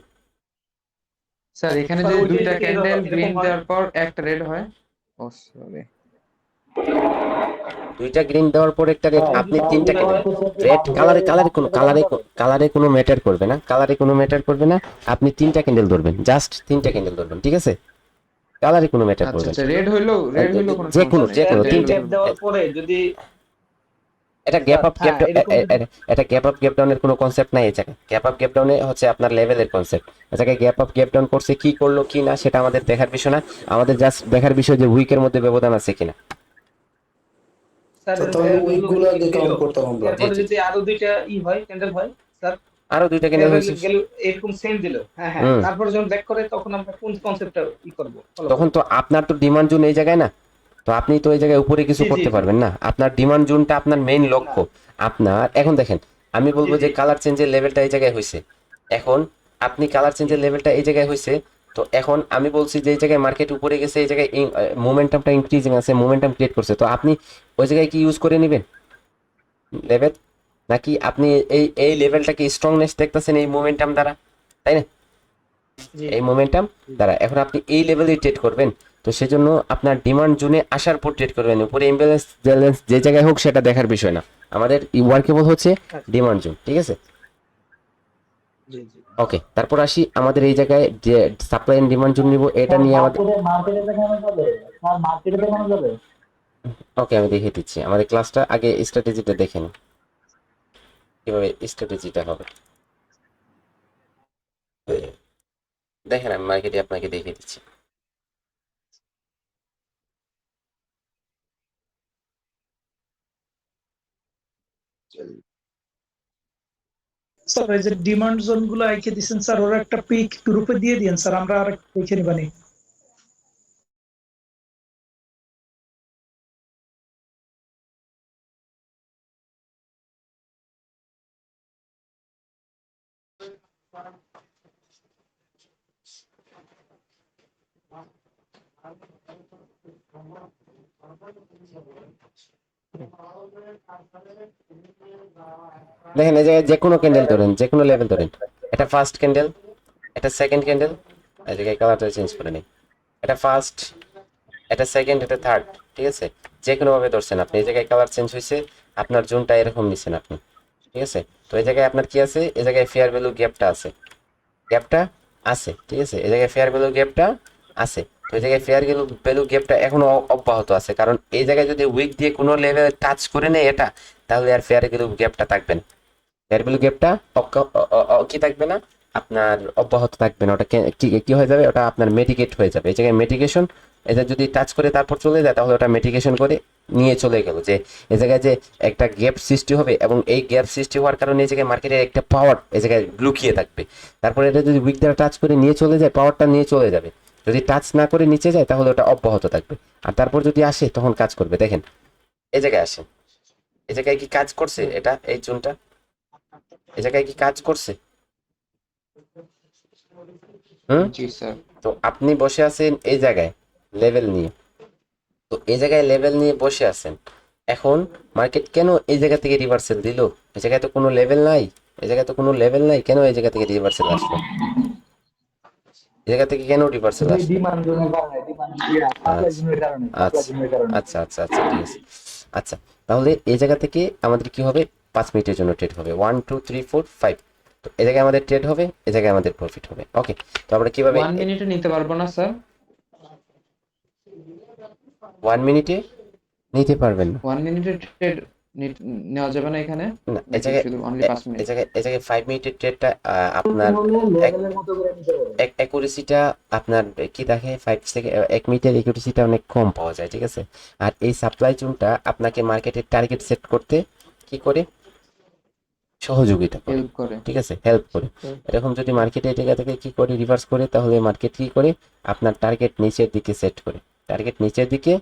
C: স্যার এখানে
F: স্যার,
C: যে
F: ওইটা
C: দুইটা
F: কি
C: ক্যান্ডেল
F: এরকম
C: গ্রিন
F: হয়?
C: দেওয়ার পর একটা রেড হয়, ও সরি,
A: দুইটা গ্রিন দেওয়ার পর একটা রেড, আপনি তিনটা ক্যান্ডেল রেড কালারে কোনো ম্যাটার করবে না, কালারে কোনো ম্যাটার করবে না। আপনি তিনটা ক্যান্ডেল ধরবেন, জাস্ট তিনটা ক্যান্ডেল ধরবেন, ঠিক আছে? কালারে কোনো ম্যাটার
C: আচ্ছা
A: করবে
C: আচ্ছা,
A: না।
C: রেড হইলো কোনো
A: যে কোনো,
C: সমস্যা
A: যে
C: নেই,
A: কোনো
C: red
A: তিনটে।
C: হইলো।
F: দেওয়ার পরে যদি
A: এটা গ্যাপ আপ গ্যাপ
F: হ্যাঁ, এরকম
A: এটা গ্যাপ আপ গ্যাপ ডাউনের কোনো কনসেপ্ট নাই। এই জায়গায় গ্যাপ আপ গ্যাপ ডাউনে হচ্ছে আপনার লেভেলের কনসেপ্ট। এই জায়গায় গ্যাপ আপ গ্যাপ ডাউন করছে, কি করলো কি না সেটা আমাদের দেখার বিষয় না, আমাদের জাস্ট দেখার বিষয় যে উইকের মধ্যে ব্যবধান আছে কিনা।
F: স্যার
H: তাহলে ওইগুলো আগে কাউন্ট করতাম আমরা।
F: এরপরে
A: জি, জি।
F: যদি আরো দুইটা হয় ক্যান্ডেল হয় স্যার,
A: আরো দুইটা ক্যান্ডেল হয়েছে,
F: গেল এরকম সেম দিল, হ্যাঁ হ্যাঁ,
A: হুম।
F: তারপরে যখন ব্যাক করে তখন আমরা কোন কনসেপ্টটা করব?
A: তখন তো আপনার তো ডিমান্ড জোন এই জায়গায় না, তো আপনি তো এই জায়গায় উপরে কিছু
F: জি,
A: করতে
F: জি।
A: পারবেন না। আপনার ডিমান্ড জোনটা আপনার মেইন লক্ষ্য। আপনার এখন দেখেন, আমি বলবো
F: জি,
A: যে
F: জি।
A: কালার চেঞ্জের লেভেলটা এই জায়গায় হয়েছে। এখন আপনি কালার চেঞ্জের লেভেলটা এই জায়গায় হয়েছে, তো এখন আমি বলছি যে এই জায়গায় মার্কেট উপরে গেছে, এই জায়গায় মোমেন্টামটা ইনক্রিজিং আছে, মোমেন্টাম ক্রিয়েট করছে, তো আপনি ওই জায়গায় কি ইউজ করে নেবেন লেভেল, নাকি আপনি এই লেভেলটাকে স্ট্রংনেস দেখতেছেন এই মোমেন্টাম দ্বারা, তাই না?
F: জি।
A: এই মোমেন্টাম দ্বারা এখন আপনি এই লেভেলে ট্রেড করবেন, তো সেজন্য আপনার ডিমান্ড জোনে আসার পর ট্রেড করবেন। উপরে ইমব্যালেন্স ব্যালেন্স যে জায়গায় হোক সেটা দেখার বিষয় না, আমাদের ওয়ার্কেবল হচ্ছে ডিমান্ড জোন, ঠিক আছে?
F: জি জি
A: ওকে, তারপর আসি আমাদের এই জায়গায় যে সাপ্লাই এন্ড ডিমান্ড জোন নিব, এটা নিয়ে আমাদের
F: মার্কেটে দেখানো যাবে স্যার, মার্কেটে দেখানো যাবে।
A: ওকে আমি দেখিয়ে দিচ্ছি। আমাদের ক্লাসটা আগে স্ট্র্যাটেজিটা দেখেন, কিভাবে স্ট্র্যাটেজিটা হবে দেখেন। আমি মার্কেটে আপনাকে দেখিয়ে দিচ্ছি।
I: স্যার এই যে ডিমান্ড জোন গুলো আইকে দিচ্ছেন স্যার, ওরা একটা পিক গ্রুপে দিয়ে দিয়েন স্যার, আমরা আর দেখে নিবানি।
A: দেখেন এই জায়গায় যে কোনো ক্যান্ডেল ধরেন, যে কোনো লেভেল ধরেন, এটা ফার্স্ট ক্যান্ডেল, এটা সেকেন্ড ক্যান্ডেল, এই জায়গায় কালারটা চেঞ্জ করে নিই, এটা ফার্স্ট, এটা সেকেন্ড, এটা থার্ড, ঠিক আছে? যে কোনোভাবে ধরছেন আপনি, এই জায়গায় কালার চেঞ্জ হয়েছে, আপনার জোনটা এরকম নিছেন আপনি, ঠিক আছে? তো এই জায়গায় আপনার কি আছে, এই জায়গায় ফেয়ার ভ্যালু গ্যাপটা আছে, গ্যাপটা আছে, ঠিক আছে? এই জায়গায় ফেয়ার ভ্যালু গ্যাপটা আছে। তো এই জায়গায় ফেয়ার ভ্যালু গ্যাপটা এখনো অব্যাহত আছে, কারণ এই জায়গায় যদি উইক দিয়ে কোনো লেভেল টাচ করে নেয় এটা, তাহলে আর ফেয়ার ভ্যালু গ্যাপটা থাকবে না। ফেয়ার ভ্যালু গ্যাপটা কি থাকবে না, আপনার অব্যাহত থাকবে না। ওটা কি কি হয়ে যাবে, ওটা আপনার মেডিকেট হয়ে যাবে। এই জায়গায় মেডিকেশন, এটা যদি টাচ করে তারপর চলে যায়, তাহলে ওটা মেডিকেশন করে নিয়ে চলে গেল। যে এই জায়গায় যে একটা গ্যাপ সৃষ্টি হবে, এবং এই গ্যাপ সৃষ্টি হওয়ার কারণে এই জায়গায় মার্কেটের একটা পাওয়ার এই জায়গায় লুকিয়ে থাকবে। তারপরে এটা যদি উইক দ্বারা টাচ করে নিয়ে চলে যায়, পাওয়ারটা নিয়ে চলে যাবে। যদি টাচ না করে নিচে যায়, তাহলে ওটা অব্যাহত থাকবে। আর তারপর যদি আসে, তখন কাজ করবে। দেখেন এই জায়গায় আসে, এই জায়গায় কি কাজ করছে, এটা এই জোনটা এই জায়গায় কি কাজ করছে? হুম।
C: জি স্যার।
A: তো আপনি বসে আছেন এই জায়গায় লেভেল নিয়ে, তো এই জায়গায় লেভেল নিয়ে বসে আছেন। এখন মার্কেট কেন এই জায়গা থেকে রিভার্সাল দিল? এই জায়গায় তো কোনো লেভেল নাই, এই জায়গায় তো কোনো লেভেল নাই, কেন এই জায়গা থেকে রিভার্সাল আসলো? এই জায়গা থেকে কেন রিভার্সাল
F: ওই
A: আসলো?
F: ডিমান্ড জোনের কারণে, ডিমান্ড সাপ্লাই
A: আচ্ছা
F: জোনের কারণে, সাপ্লাই
A: আচ্ছা
F: জোনের কারণে।
A: আচ্ছা আচ্ছা আচ্ছা, ঠিক আছে। আচ্ছা, তাহলে এই জায়গা থেকে আমাদের কি হবে, 5 মিনিটের জন্য ট্রেড হবে, 1 2 3 4 5। তো এই জায়গায় আমাদের ট্রেড হবে, এই জায়গায় আমাদের প্রফিট হবে। ওকে, তো আমরা কিভাবে
C: 1 মিনিটে নিতে পারবো না স্যার?
A: 1 মিনিটে নিতে পারবেন না?
C: 1 মিনিটে ট্রেড নেওয়া যাবে না এখানে,
A: না, এই
C: নাকি
A: জায়গায়
C: শুধু অনলি 5 মিনিট?
A: এই জায়গায় 5 মিনিটের ট্রেডটা আপনার
F: লেভেলের মতো করে নিতে হবে।
A: অ্যাকুরেসিটা আপনার কি দেখে, 5 সেকেন্ড 1 মিনিটের অ্যাকুরেসিটা অনেক কম পাওয়া যায়, ঠিক আছে? আর এই সাপ্লাই জোনটা আপনাকে মার্কেটের টার্গেট সেট করতে কি করে, সহযোগিতা করে,
C: হেল্প করে।
A: ঠিক আছে? হেল্প করে। এরকম যদি মার্কেটে এই জায়গা থেকে কি করে রিভার্স করে, তাহলে মার্কেট কি করে, আপনার টার্গেট নিচের দিকে সেট করে, টার্গেট নিচের দিকে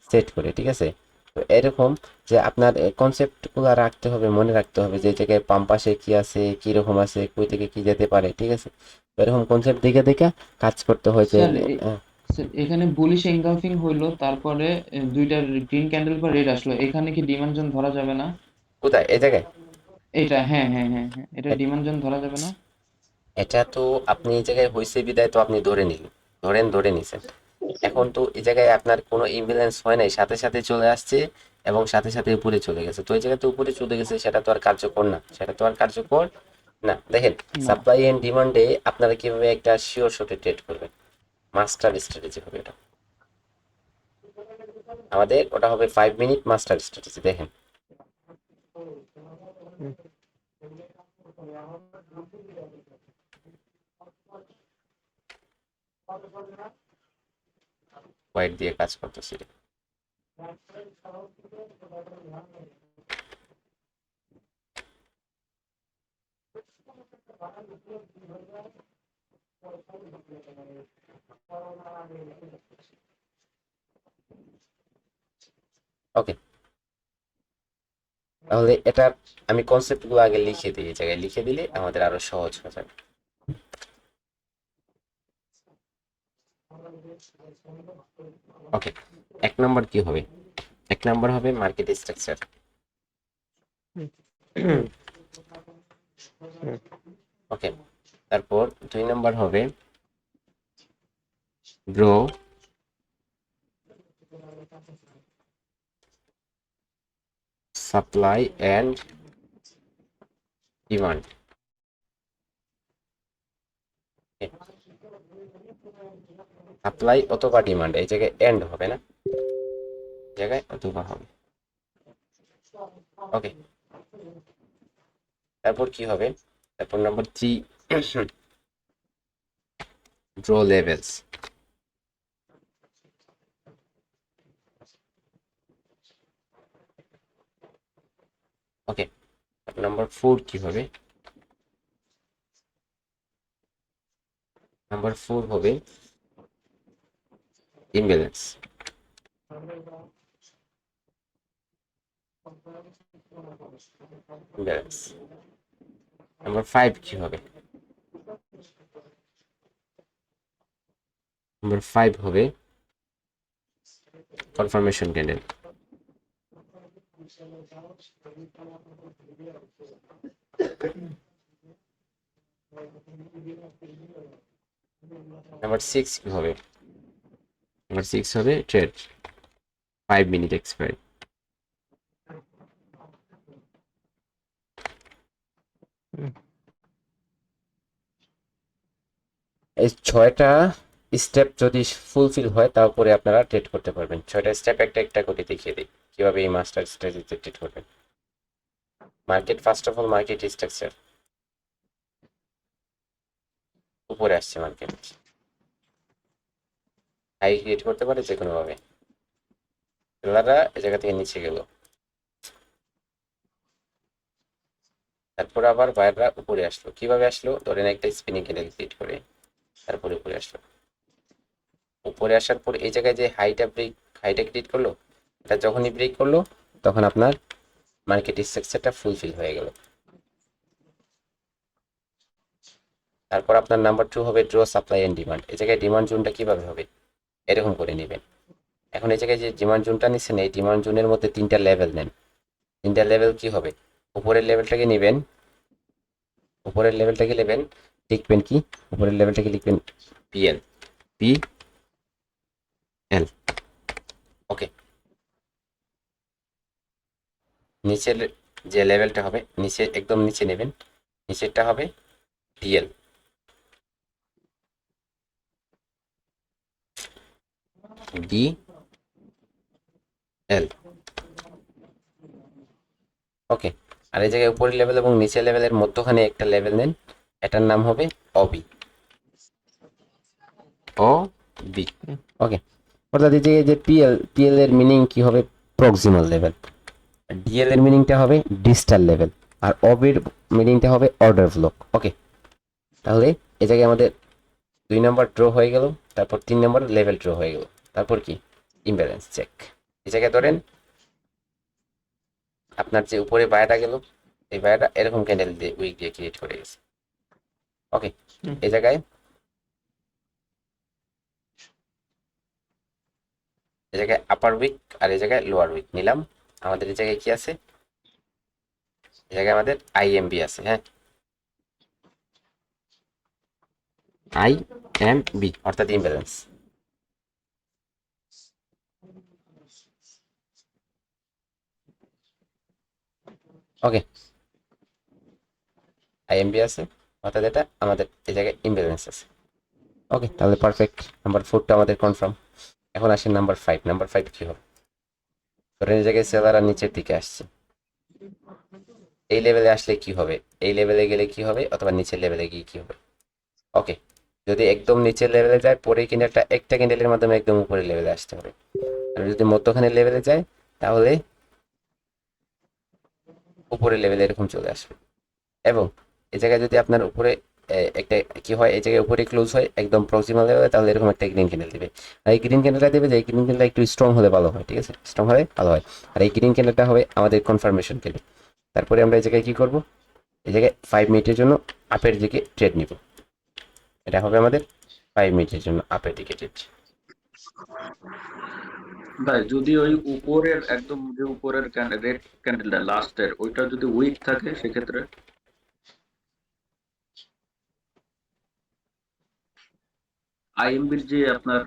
A: সেট করে, ঠিক আছে? তো এরকম যে আপনার কনসেপ্টগুলো রাখতে হবে, মনে রাখতে হবে যে এই জায়গায় বাম পাশে কি আছে, কি রকম আছে, কই থেকে কি যেতে পারে, ঠিক আছে? তো এরকম কনসেপ্ট দেখে দেখে কাজ করতে হয় যে
C: স্যার স্যার এখানে বুলিশ এনগালফিং হইলো, তারপরে দুইটা গ্রিন ক্যান্ডেল বা রেড আসলো, এখানে কি ডিমান্ড জোন ধরা যাবে না?
A: কোথায় এই জায়গায়?
C: এটা হ্যাঁ হ্যাঁ হ্যাঁ হ্যাঁ, এটা
A: এ-
C: ডিমান্ড জোন ধরা যাবে না?
A: এটা তো আপনি এই জায়গায় হয়েছে বিদায় তো আপনি ধরে নিলেন, ধরে নিছেন। এখন তো এই জায়গায় আপনার কোনো ইমব্যালেন্স হয় নাই, সাথে সাথে চলে আসছে এবং সাথে সাথে উপরে চলে গেছে। তো এই জায়গাতে উপরে চলে গেছে, সেটা তো আর কার্যকর না, সেটা তো আর কার্যকর না। দেখেন,
C: না।
A: সাপ্লাই এন্ড ডিমান্ডে আপনারা কিভাবে একটা শিওর শটে ট্রেড করবেন, মাস্টার স্ট্র্যাটেজি হবে এটা আমাদের, ওটা হবে 5 মিনিট মাস্টার স্ট্র্যাটেজি। দেখেন হোয়াইট দিয়ে কাজ করতেছি। ওকে, তাহলে এটা আমি কনসেপ্টগুলো আগে লিখে দিই, এই জায়গায় লিখে দিলে আমাদের আরো সহজ হয়ে যাবে। ওকে, 1 নম্বর কি হবে, 1 নম্বর হবে মার্কেট স্ট্রাকচার। ওকে, তারপর 2 নম্বর হবে grow supply and demand. Supply অথবা ডিমান্ড, এই জায়গায় এন্ড হবে না, এই জায়গায় অথবা হবে। ওকে, তারপর কি হবে? তারপর নাম্বার 3, ড্র লেভেলস। ওকে, নাম্বার 4 কি হবে? নাম্বার 4 হবে ইমব্যালেন্স। ইমব্যালেন্স। নাম্বার 5 কি হবে? নাম্বার 5 হবে কনফার্মেশন ক্যান্ডেল। নাম্বার 6 কি হবে? নাম্বার 6 হবে ট্রেড 5 মিনিট এক্সপায়ারি। এই 6টা স্টেপ যদি ফুলফিল হয় তারপরে আপনারা ট্রেড করতে পারবেন। 6টা স্টেপ একটা একটা করে দেখিয়ে দিই কিভাবে এই মাস্টার স্ট্র্যাটেজিতে ট্রেড করবেন। Market, first of all market structure. উপরে আসছে মার্কেট, হাই ক্রিয়েট করতে পারে যে কোনো ভাবে। সেলাররা এই জায়গা থেকে নিচে গেল, তারপর আবার বায়াররা উপরে আসলো। কিভাবে আসলো? ধরেন একটা স্পিনিং ক্যান্ডেল ক্রিয়েট করে তারপরে উপরে আসলো। উপরে আসার পর এই জায়গায় যে হাইটা ক্রিয়েট করলো, এটা যখনই ব্রেক করলো তখন আপনার মার্কেট স্ট্রাকচারটা ফুলফিল হয়ে গেল। তারপর আপনার নাম্বার 2 হবে ড্র সাপ্লাই এন্ড ডিমান্ড। এই জায়গায় ডিমান্ড জোনটা কিভাবে হবে? এরকম করে নেবেন। এখন এই জায়গায় যে ডিমান্ড জোনটা নিচ্ছেন, এই ডিমান্ড জোনের মধ্যে 3টা লেভেল নেন। 3টা লেভেল কি হবে? উপরের লেভেলটাকে নেবেন, উপরের লেভেলটাকে নেবেন, লিখবেন কি? উপরের লেভেলটাকে লিখবেন পিএল, পিএল। ওকে, নিচের যে লেভেলটা হবে, নিচে একদম নিচে নেবেন, নিচেরটা হবে ডিএল। ডি এল। ওকে, আর এই জায়গায় উপরের লেভেল এবং নিচের লেভেলের মধ্যখানে একটা লেভেল নেন, এটার নাম হবে অবি। ও বি। ওকে, অর্থাৎ এই জায়গায় যে পিএল এর মিনিং কি হবে? Proximal level. ডিএল এর মিনিংটা হবে ডিস্টাল লেভেল, আর অবির মিনিংটা হবে অর্ডার ব্লক। ওকে, তাহলে এই জায়গায় আমাদের 2 নম্বর ড্র হয়ে গেল, তারপর 3 নম্বর লেভেল ড্র হয়ে গেল, তারপর কি? Imbalance check. এই জায়গায় ধরেন আপনার যে উপরে বায়াটা গেল, এই বায়াটা এরকম ক্যান্ডেল দিয়ে উইক দিয়ে ক্রিয়েট করে গেছে। ওকে, এই জায়গায় আপার উইক আর এই জায়গায় লোয়ার উইক নিলাম। আমাদের এই জায়গায় কি আছে? এই জায়গায় আমাদের আইএমবি আছে। হ্যাঁ, আইএমবি অর্থাৎ ইমব্যালেন্স। ওকে, আইএমবি আছে অর্থাৎ এটা আমাদের এই জায়গায় ইমব্যালেন্স আছে। ওকে, তাহলে পারফেক্ট। নাম্বার 4টা আমাদের কনফার্ম। এখন আসেন নাম্বার 5। নাম্বার 5 কি হবে? ধরেন এই জায়গায় সেলাররা নিচের দিকে আসছে, এই লেভেলে আসলে কি হবে? এই লেভেলে গেলে কি হবে? অথবা নিচের লেভেলে গিয়ে কি হবে? ওকে, যদি একদম নিচের লেভেলে যায়, পরে ক্যান্ডেলটা একটা ক্যান্ডেলের মাধ্যমে একদম উপরের লেভেলে আসতে হবে। আর যদি মধ্যখানের লেভেলে যায় তাহলে উপরের লেভেলে এরকম চলে আসবে। এবং এই জায়গায় যদি আপনার উপরে একটা কি হয়, এই জায়গায় উপরে ক্লোজ হয় একদম প্রক্সিমাল লেভেলে, তাহলে এরকম একটা গ্রিন ক্যান্ডেল দিবে। আর এই গ্রিন ক্যান্ডেলটা দেবে যে এই গ্রিন ক্যান্ডেলটা একটু স্ট্রং হলে ভালো হয়। ঠিক আছে, স্ট্রং হলে ভালো হয়। আর এই গ্রিন ক্যান্ডেলটা হবে আমাদের কনফার্মেশন ক্যান্ডেল। তারপরে আমরা এই জায়গায় কি করব? এই জায়গায় 5 মিনিটের জন্য আপের দিকে ট্রেড নিব। এটা হবে আমাদের 5 মিনিটের জন্য আপের দিকে ট্রেড।
J: ভাই যদি ওই উপরের একদম যে উপরের রেড ক্যান্ডেলটা লাস্টের ওইটা যদি উইক থাকে সেক্ষেত্রে আইএমবির যে আপনার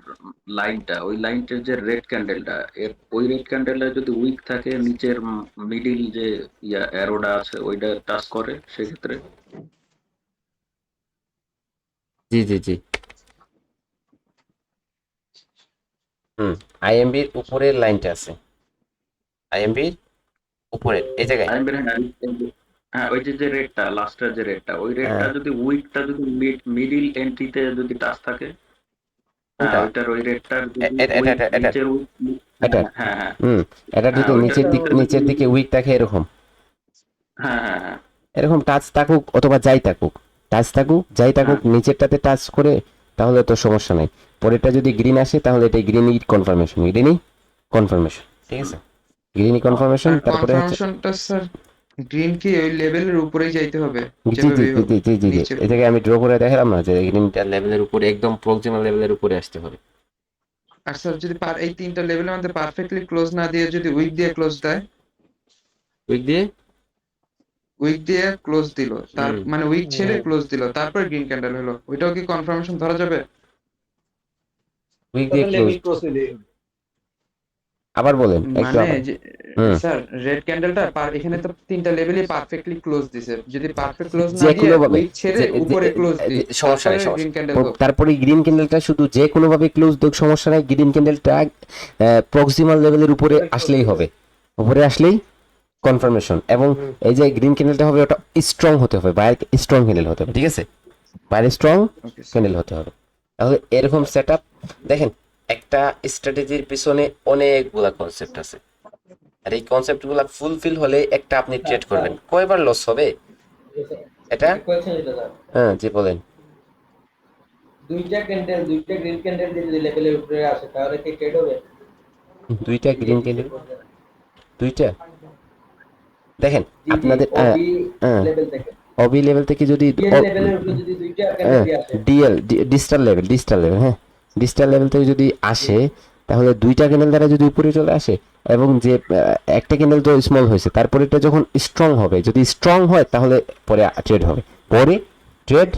J: লাইনটা, ওই লাইনটার যে রেড ক্যান্ডেলটা, এর ওই রেড ক্যান্ডেলটা যদি উইক থাকে, নিচের মিডিল যে অ্যারোটা আছে ওইটা টাচ করে, সেক্ষেত্রে
A: জি জি জি আইএমবির উপরের লাইনটা আছে, আইএমবির উপরের এই জায়গায়।
J: আমি বের হ্যাঁ হ্যাঁ ওই যে রেটটা লাস্টের যে রেটটা ওই রেটটা
A: হ্যাঁ
J: যদি উইকটা যদি মিডিল এন্ট্রিতে যদি টাচ থাকে, হ্যাঁ
A: কোনটা?
J: ওইটার ওই রেটটার যদি
A: এটা এটা
J: উইক
A: এটা এটা
J: নিচের উইক,
A: এটা
J: হ্যাঁ হ্যাঁ হ্যাঁ
A: হুম এটা
J: হ্যাঁ
A: যদি
J: ওইটার নিচে যদি
A: নিচের দিকে উইক থাকে এরকম,
J: হ্যাঁ হ্যাঁ হ্যাঁ
A: এরকম টাচ থাকুক অথবা যাই থাকুক, টাচ থাকুক যাই থাকুক, নিচেরটাতে টাচ করে তাহলে তো সমস্যা নাই। পরেরটা যদি গ্রিন আসে তাহলে এটা গ্রিনই কনফার্মেশন, গ্রিনই কনফার্মেশন, ঠিক আছে, গ্রিনই কনফার্মেশন।
C: আর
A: তারপরে হচ্ছে
C: কনফার্মেশনটা স্যার গ্রিন কি ওই লেভেলের উপরেই যাইতে হবে
A: জি জি
C: যেভাবেই
A: জি
C: হোক
A: জি জি জি জি
C: নিচে?
A: এই জায়গায় আমি ড্র করে দেখালাম না যে গ্রিনটা লেভেলের উপরে একদম প্রক্সিমাল লেভেলের উপরে আসতে হবে।
C: আর স্যার যদি এই তিনটা লেভেলের মধ্যে পারফেক্টলি ক্লোজ না দিয়ে যদি উইক দিয়ে ক্লোজ দেয়,
A: উইক দিয়ে
C: উইক দিয়ে ক্লোজ দিল, তার
A: হুম
C: মানে উইক ছেড়ে ক্লোজ দিল, তারপর গ্রিন ক্যান্ডেল হলো, ওইটাও কি কনফার্মেশন ধরা যাবে?
A: উইক দিয়ে
F: তাহলে
A: ক্লোজ,
F: লেভেল ক্রস হইলে
A: আবার বলেন একটু
C: মানে
A: আবার।
C: যে
A: হুম
C: স্যার রেড ক্যান্ডেলটা এখানে তো তিনটা লেভেলই পারফেক্টলি ক্লোজ দিছে, যদি পারফেক্ট ক্লোজ না
A: যে
C: দিয়ে
A: কোনো ভাবে
C: উইক ছেড়ে উপরে ক্লোজ দিই
A: সমস্যা নেই,
C: তারপরে
A: সমস্যা
C: গ্রিন ক্যান্ডেল হোক।
A: তারপরে গ্রিন ক্যান্ডেলটা শুধু যে কোনো ভাবে ক্লোজ দেখ সমস্যা নাই, গ্রিন ক্যান্ডেলটা প্রক্সিমাল লেভেলের উপরে আসলেই হবে, উপরে আসলেই কনফার্মেশন। এবং এই যে গ্রিন ক্যান্ডেলটা হবে ওটা স্ট্রং হতে হবে, বাইরে স্ট্রং ক্যান্ডেল হতে হবে, ঠিক আছে, বাইরে স্ট্রং
C: ওকে
A: ক্যান্ডেল হতে হবে। তাহলে এরকম সেটআপ দেখেন, একটা স্ট্র্যাটেজির পিছনে অনেকগুলা কনসেপ্ট আছে, আর এই কনসেপ্টগুলো ফুলফিল হলে একটা আপনি ট্রেড করবেন, কয়বার লস হবে এটা? হ্যাঁ জি বলেন।
D: দুইটা ক্যান্ডেল, দুইটা গ্রিন ক্যান্ডেল যদি লেভেলের উপরে আসে তাহলে কি ট্রেড হবে?
A: দুইটা গ্রিন ক্যান্ডেল, দুইটা দেখেন আপনাদের
D: ওবি লেভেল থেকে
A: অবি লেভেল থেকে যদি
D: ডিএল লেভেলের উপরে যদি দুইটা ক্যান্ডেল আসে,
A: ডিএল ডিজিটাল লেভেল হ্যাঁ ডিজিটাল লেভেল থেকে যদি আসে, তাহলে দুইটা ক্যান্ডেল দ্বারা যদি উপরে চলে আসে, এবং যে একটা ক্যান্ডেল তো স্মল হয়েছে, তারপরে এটা যখন স্ট্রং হবে, যদি স্ট্রং হয় তাহলে পরে ট্রেড হবে, পরে ট্রেড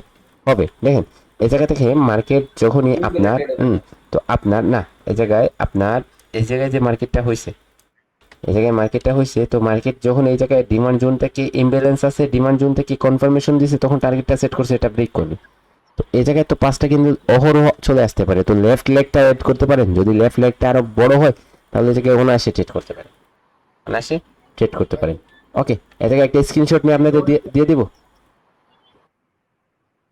A: হবে। দেখেন এই জায়গা থেকে মার্কেট যখনই আপনার তো আপনার না এই জায়গায় যে মার্কেটটা হয়েছে, এই জায়গায় মার্কেটটা হয়েছে, তো মার্কেট যখন এই জায়গায় ডিমান্ড জোন থেকে ইমব্যালেন্স আছে, ডিমান্ড জোন থেকে কনফার্মেশন দিছে, তখন টার্গেটটা সেট করছে এটা ব্রেক করবে। তো এই জায়গায় তো পাঁচটা কিন্তু অহরহ চলে আসতে পারে, তো লেফট লেগটা অ্যাড করতে পারেন, যদি লেফট লেগটা আরো বড় হয় তাহলে এই জায়গায় অনায়াসে ট্রেড করতে পারেন, অনায়াসে ট্রেড করতে পারেন। ওকে, এই জায়গায় একটা স্ক্রিনশট নিয়ে আপনাদের দিয়ে দিব।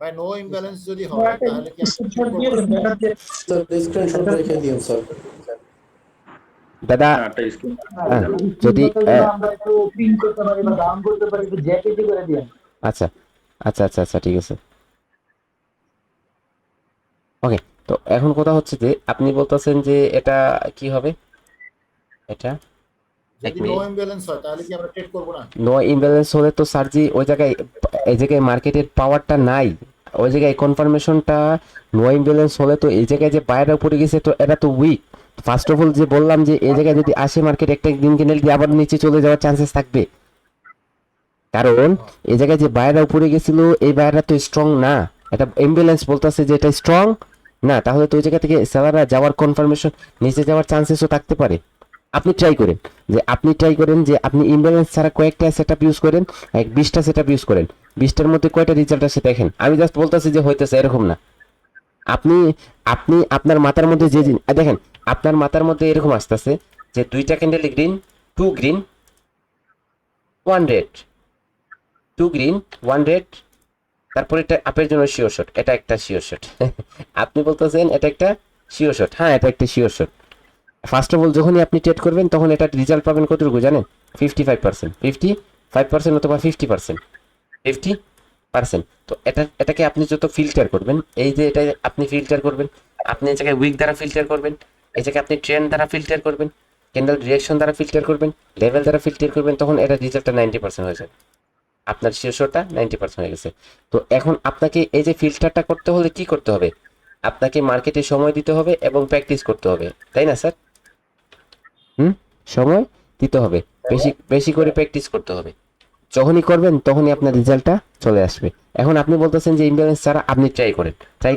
F: ভাই নো ইমব্যালেন্স যদি হয় তাহলে কি
I: স্ক্রিনশট দিয়ে দেন দেখাতে।
H: স্যার স্ক্রিনশট রেখে দিন স্যার।
A: দাদা
J: হ্যাঁ একটা স্ক্রিন
A: যদি
F: আমরা একটু প্রিন্ট করতে পারি বা ডাউন করতে পারি, একটু জেপিজি করে দিন।
A: আচ্ছা আচ্ছা আচ্ছা আচ্ছা ঠিক আছে। ওকে, তো এখন কথা হচ্ছে যে আপনি বলতেছেন যে এটা কি হবে, এটা
F: যদি নো ইমব্যালেন্স হয় তাহলে কি আমরা ট্রেড করব না?
A: নো ইমব্যালেন্স হলে তো সার্জি ওই জায়গায়, এই জায়গায় মার্কেটের পাওয়ারটা নাই, ওই জায়গায় কনফার্মেশনটা নো ইমব্যালেন্স হলে তো এই জায়গায় যে বাইরে পড়ে গেছে, তো এটা তো উইক। ফার্স্ট অফ অল যে বললাম যে এই জায়গায় যদি আসে মার্কেট, একটা গ্রিন ক্যান্ডেল দিয়ে আবার নিচে চলে যাওয়ার চান্সেস থাকবে, কারণ এই জায়গায় যে বাইরে উপরে গেছিল এই বাইরেটা তো স্ট্রং না, এটা ইমব্যালেন্স বলতেছে যে এটা স্ট্রং না, তাহলে তো ওই জায়গা থেকে সেলাররা যাওয়ার কনফার্মেশন নিচে যাওয়ার চান্সেসও থাকতে পারে। আপনি ট্রাই করেন যে আপনি ইমব্যালেন্স ছাড়া কয়েকটা সেটআপ ইউজ করেন, 20টা সেটআপ ইউজ করেন, 20টার মধ্যে কয়টা রেজাল্ট আসে দেখেন। আমি জাস্ট বলতেছি যে হইতেছে এরকম না, আপনি আপনি আপনার মাথার মধ্যে যে দেখেন, আপনার মাথার মধ্যে এরকম আসতেছে যে দুইটা candle green, 2 green 1 red, 2 green 1 red, তারপর এটা আপের জন্য শিওর শট, এটা একটা শিওর শট আপনি বলতেছেন এটা একটা শিওর শট, হ্যাঁ এটা একটা sure shot. First of all যখনই আপনি ট্রেড করবেন তখন এটা রেজাল্ট পাবেন কতটুকু জানেন? 55% অথবা 50%। তো এটাকে আপনি যত ফিল্টার করবেন, এই যে এটা আপনি ফিল্টার করবেন, আপনি এই জায়গায় উইক দ্বারা ফিল্টার করবেন, এই জায়গায় আপনি ট্রেন্ড দ্বারা ফিল্টার করবেন, ক্যান্ডেল রিঅ্যাকশন দ্বারা ফিল্টার করবেন, লেভেল দ্বারা ফিল্টার করবেন, তখন এটা রেজাল্টটা 90% হয়ে যাবে, আপনার শীর্ষটা 90% হয়ে গেছে। তো এখন আপনাকে এই যে ফিল্টারটা করতে হলে কি করতে হবে? আপনাকে মার্কেটে সময় দিতে হবে এবং প্র্যাকটিস করতে হবে, তাই না স্যার? সময় দিতে হবে, বেশি করে প্র্যাকটিস করতে হবে, যখনই করবেন তখনই আপনার রেজাল্টটা চলে আসবে। এখন আপনি বলতেছেন যে ইমব্যালেন্স ছাড়া আপনি ট্রাই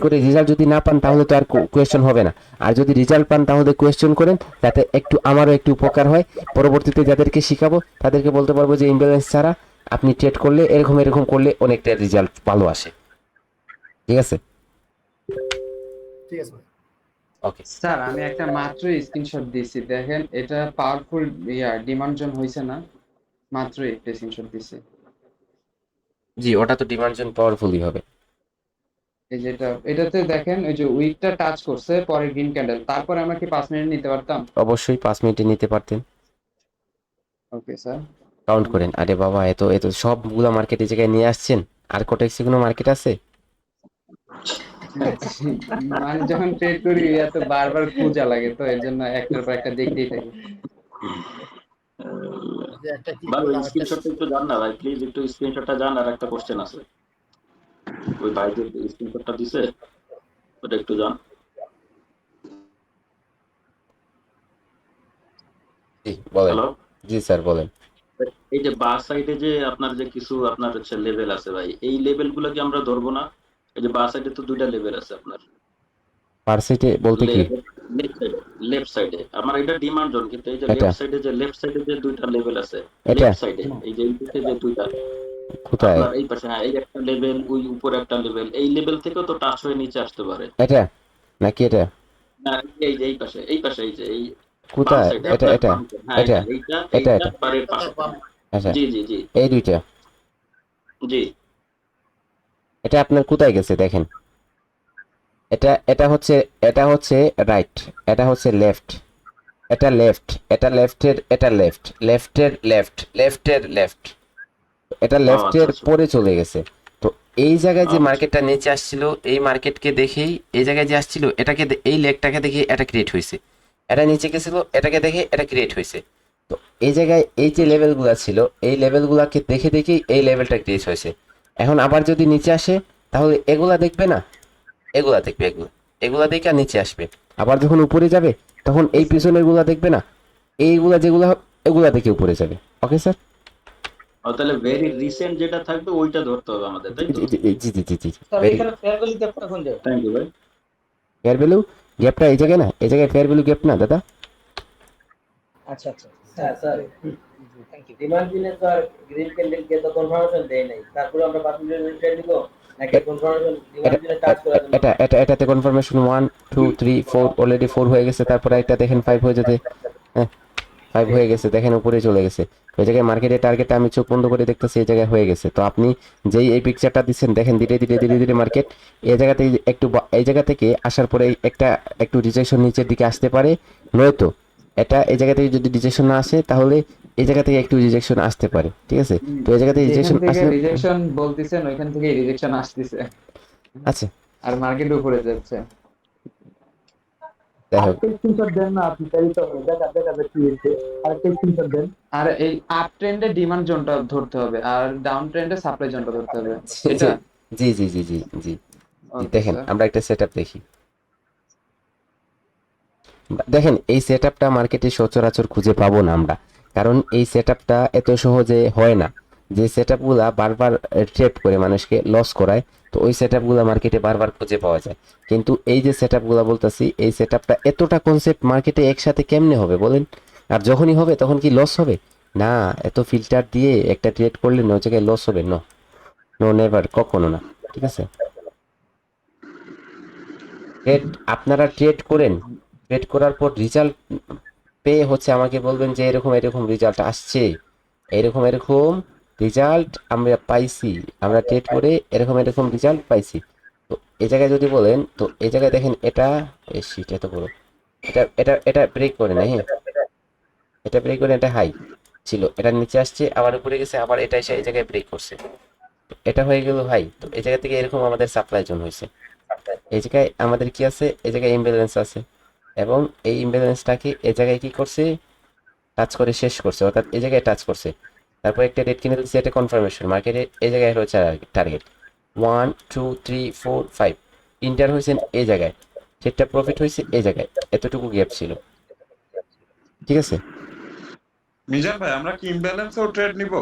A: করে রেজাল্ট যদি না পান তাহলে তো আর কোয়েশ্চেন হবে না, আর যদি রেজাল্ট পান তাহলে কোয়েশ্চেন করেন, যাতে একটু আমারও একটু উপকার হয়, পরবর্তীতে যাদেরকে শিখাবো তাদেরকে বলতে পারবো যে ইমব্যালেন্স ছাড়া আপনি ট্রেড করলে এরকম করলে অনেকটা রেজাল্ট ভালো আসে, ঠিক আছে?
F: ঠিক আছে ভাই।
A: ওকে,
C: স্যার আমি একটা মাত্র স্ক্রিনশট দিয়েছি, দেখেন এটা পাওয়ারফুল ডিমান্ড জোন হয়েছে না, মাত্রই একটা স্ক্রিনশট দিয়েছি।
A: জি ওটা তো ডিমান্ড জোন পাওয়ারফুলই হবে।
C: এই যেটা এটাতে দেখেন ওই যে উইকটা টাচ করছে পরে গ্রিন ক্যান্ডেল, তারপরে আমরা কি 5 মিনিট নিতে পারতাম?
A: অবশ্যই 5 মিনিটে নিতে পারতেন।
C: Okay sir.
A: কাউন্ট করেন। আরে বাবা, এত এত সবগুলা মার্কেট এই জায়গায় নিয়ে আসছেন, আর কোটেক্সে কোনো মার্কেট আছে?
C: মানে যখন ট্রেড করি এত বারবার খোঁজা লাগে, তো এর জন্য একটার পর একটা দেখতেই থাকি।
F: যে একটা কি
J: ভাই ওই
F: করলাম, একটা
J: স্ক্রিনশটটা একটু জান না ভাই, প্লিজ একটু স্ক্রিনশটটা জান। আর একটা কোশ্চেন আছে, ওই ভাই যে স্ক্রিনশটটা দিছে ওটা একটু জান।
A: জি বলেন।
J: হ্যালো,
A: জি স্যার বলেন।
J: এই যে বা সাইডে যে আপনার যে কিছু আপনার হচ্ছে লেভেল আছে ভাই, এই লেভেল গুলো কি আমরা ধরবো না? এই যে বা সাইডে তো দুইটা লেভেল আছে আপনার,
A: পার্সেন্টে বলতে কি?
J: লেফট সাইডে আমার এটা ডিমান্ড জোন, কিন্তু এই যে
A: এটা
J: লেফট সাইডে যে দুইটা লেভেল আছে,
A: এটা
J: লেফট সাইডে এই যে এইদিকে যে দুইটা
A: কোথায়?
J: আপনার এই পাশে, হ্যাঁ এই একটা লেভেল, ওই উপরে একটা লেভেল, এই লেভেল থেকেও তো টাচ হয়ে নিচে আসতে পারে।
A: এটা নাকি এটা?
J: না, এই যে এই পাশে এই যে এই বাম
A: কোথায়?
J: সাইডে
A: এটা
J: আপনার
A: এটা
J: বাম side, হ্যাঁ
A: এটা
J: এইটা
A: এটা
J: এইটা
A: এটা
J: বাড়ির পাশে,
A: আচ্ছা,
J: জি জি জি
A: এই দুইটা।
J: জি।
A: এটা আপনার কোথায় গেছে দেখেন। এটা এটা হচ্ছে রাইট, এটা হচ্ছে লেফট, এটা লেফট, এটা লেফটের, এটা লেফট, লেফটের লেফট, লেফটের লেফট, এটা
J: ও আচ্ছা
A: লেফটের
J: আচ্ছা
A: পরে চলে গেছে। তো এই জায়গায় যে
J: আচ্ছা
A: মার্কেটটা নিচে আসছিল, এই মার্কেটকে দেখেই এই জায়গায় যে আসছিল এটাকে এই লেগটাকে দেখে এটা ক্রিয়েট হয়েছে, এটা নিচে গেছিল এটাকে দেখে এটা ক্রিয়েট হয়েছে। তো এই জায়গায় এই যে লেভেলগুলো ছিল, এই লেভেলগুলোকে দেখে দেখেই এই লেভেলটা ক্রিয়েট হয়েছে। এখন আবার যদি নিচে আসে তাহলে এগুলা দেখবে না, এগুলা দেখবে, এগুলা এগুলা দেখে আর নিচে আসবে। আবার যখন উপরে যাবে তখন এই পিছনের গুলা দেখবে না, এইগুলা যেগুলা এগুলা দেখে উপরে যাবে। Okay sir?
J: ও তাহলে ভেরি রিসেন্ট যেটা থাকবে ওইটা ধরতে হবে আমাদের, তাই তো?
A: জি জি জি জি জি জি
D: স্যার
A: ভেরি
D: এখানে ফেয়ার ভ্যালু গ্যাপটা কোন জায়গায়?
J: থ্যাংক ইউ ভাই।
A: ফেয়ার ভ্যালু গ্যাপটা এই জায়গায় না, এই জায়গায় ফেয়ার ভ্যালু গ্যাপ না দাদা।
D: আচ্ছা আচ্ছা sir sir thank you. Demand দিনে তো আর গ্রিন ক্যান্ডেল কে তো কনফার্মেশন দেয় নাই, তারপরে আমরা 5 মিনিট ট্রেড নিব নাকি কনফার্মেশন
A: এটা
D: ডিমান্ড দিনে টাচ করে দেব?
A: এটাতে কনফার্মেশন 1 2 3 4 অলরেডি 4 হয়ে গেছে, তারপরে একটা দেখেন 5 হয়ে যেতে, হ্যাঁ 5 হয়ে গেছে, দেখেন উপরে চলে গেছে। ওই জায়গায় মার্কেটের টার্গেটটা আমি চোখ বন্ধ করে দেখতেছি এই জায়গায় হয়ে গেছে। তো আপনি যেই এই পিকচারটা দিচ্ছেন দেখেন ধীরে ধীরে ধীরে ধীরে মার্কেট এই জায়গাতে একটু এই জায়গা থেকে আসার পরে একটা একটু রিজেকশন নিচের দিকে আসতে পারে, নয়তো এটা এই জায়গা থেকে যদি রিজেকশন না আসে তাহলে এই জায়গা থেকে একটু রিজেকশন আসতে পারে, ঠিক আছে? তো এই জায়গাতে
C: যেখান
A: রিজেকশন
C: থেকে
A: আসলে
C: রিজেকশন বলতেছেন ওইখান থেকে রিজেকশন আসতেছে
A: আচ্ছা
C: আর মার্কেট উপরে যাচ্ছে।
A: যাই হোক।
F: আরেকটা স্ক্রিনশট দেন না আপনি, তাই তো দেখা দেখা যাচ্ছে কি আরেকটা স্ক্রিনশট দেন।
C: আর এই আপ ট্রেন্ডে ডিমান্ড জোনটা ধরতে হবে আর ডাউন ট্রেন্ডে সাপ্লাই জোনটা ধরতে হবে, এটা?
A: জি জি জি জি জি জি
C: ওকে
A: দেখেন
C: স্যার।
A: আমরা একটা সেটআপ দেখি। দেখেন এই সেটআপটা মার্কেটে সচরাচর খুঁজে পাবো না আমরা, কারণ এই সেটআপটা এত সহজে হয় না। যে সেটআপগুলা বারবার ট্রেড করে মানুষকে লস করায়, তো ওই সেটআপগুলা মার্কেটে বারবার খুঁজে পাওয়া যায়। কিন্তু এই যে সেটআপগুলা বলতাছি, এই সেটআপটা এতটা কনসেপ্ট মার্কেটে একসাথে কেমনে হবে বলেন? আর যখনই হবে তখন কি লস হবে? না, এত ফিল্টার দিয়ে একটা ট্রেড করলে ওই জায়গায় লস হবে? নো নো নেভার, কখনো না। ঠিক আছে? ট্রেড আপনারা ট্রেড করেন, ট্রেড করার পর রেজাল্ট পেয়ে হচ্ছে আমাকে বলবেন যে এরকম এরকম রেজাল্ট আসছে, এরকম এরকম রেজাল্ট আমরা পাইছি, আমরা ট্রেড করে এরকম এরকম রেজাল্ট পাইছি। তো এই জায়গায় যদি বলেন, তো এই জায়গায় দেখেন এটা শিট এত বড়, এটা এটা এটা ব্রেক করে না, হ্যাঁ এটা ব্রেক করে, এটা হাই ছিল, এটা নিচে আসছে আবার উপরে গেছে, আবার এটা এসে এই জায়গায় ব্রেক করছে, তো এটা হয়ে গেল হাই। তো এই জায়গা থেকে এরকম আমাদের সাপ্লাই জোন হয়েছে। এই জায়গায় আমাদের কি আছে, এই জায়গায় ইমব্যালেন্স আছে, এবং এই ইমব্যালেন্সটাকে এই জায়গায় কি করছে, টাচ করে শেষ করছে, অর্থাৎ এই জায়গায় টাচ করছে। তারপর একটা রেড কিনে দিচ্ছে, এটা কনফার্মেশন মার্কেটে এই জায়গায় হচ্ছে টার্গেট 1 2 3 4 5 ইন্টার হয়েছে এই জায়গায়, সেটা প্রফিট হয়েছে এই জায়গায়, এতটুকু গ্যাপ ছিল। ঠিক আছে?
B: মিজান ভাই আমরা কি ইমব্যালেন্সেও ট্রেড নিব?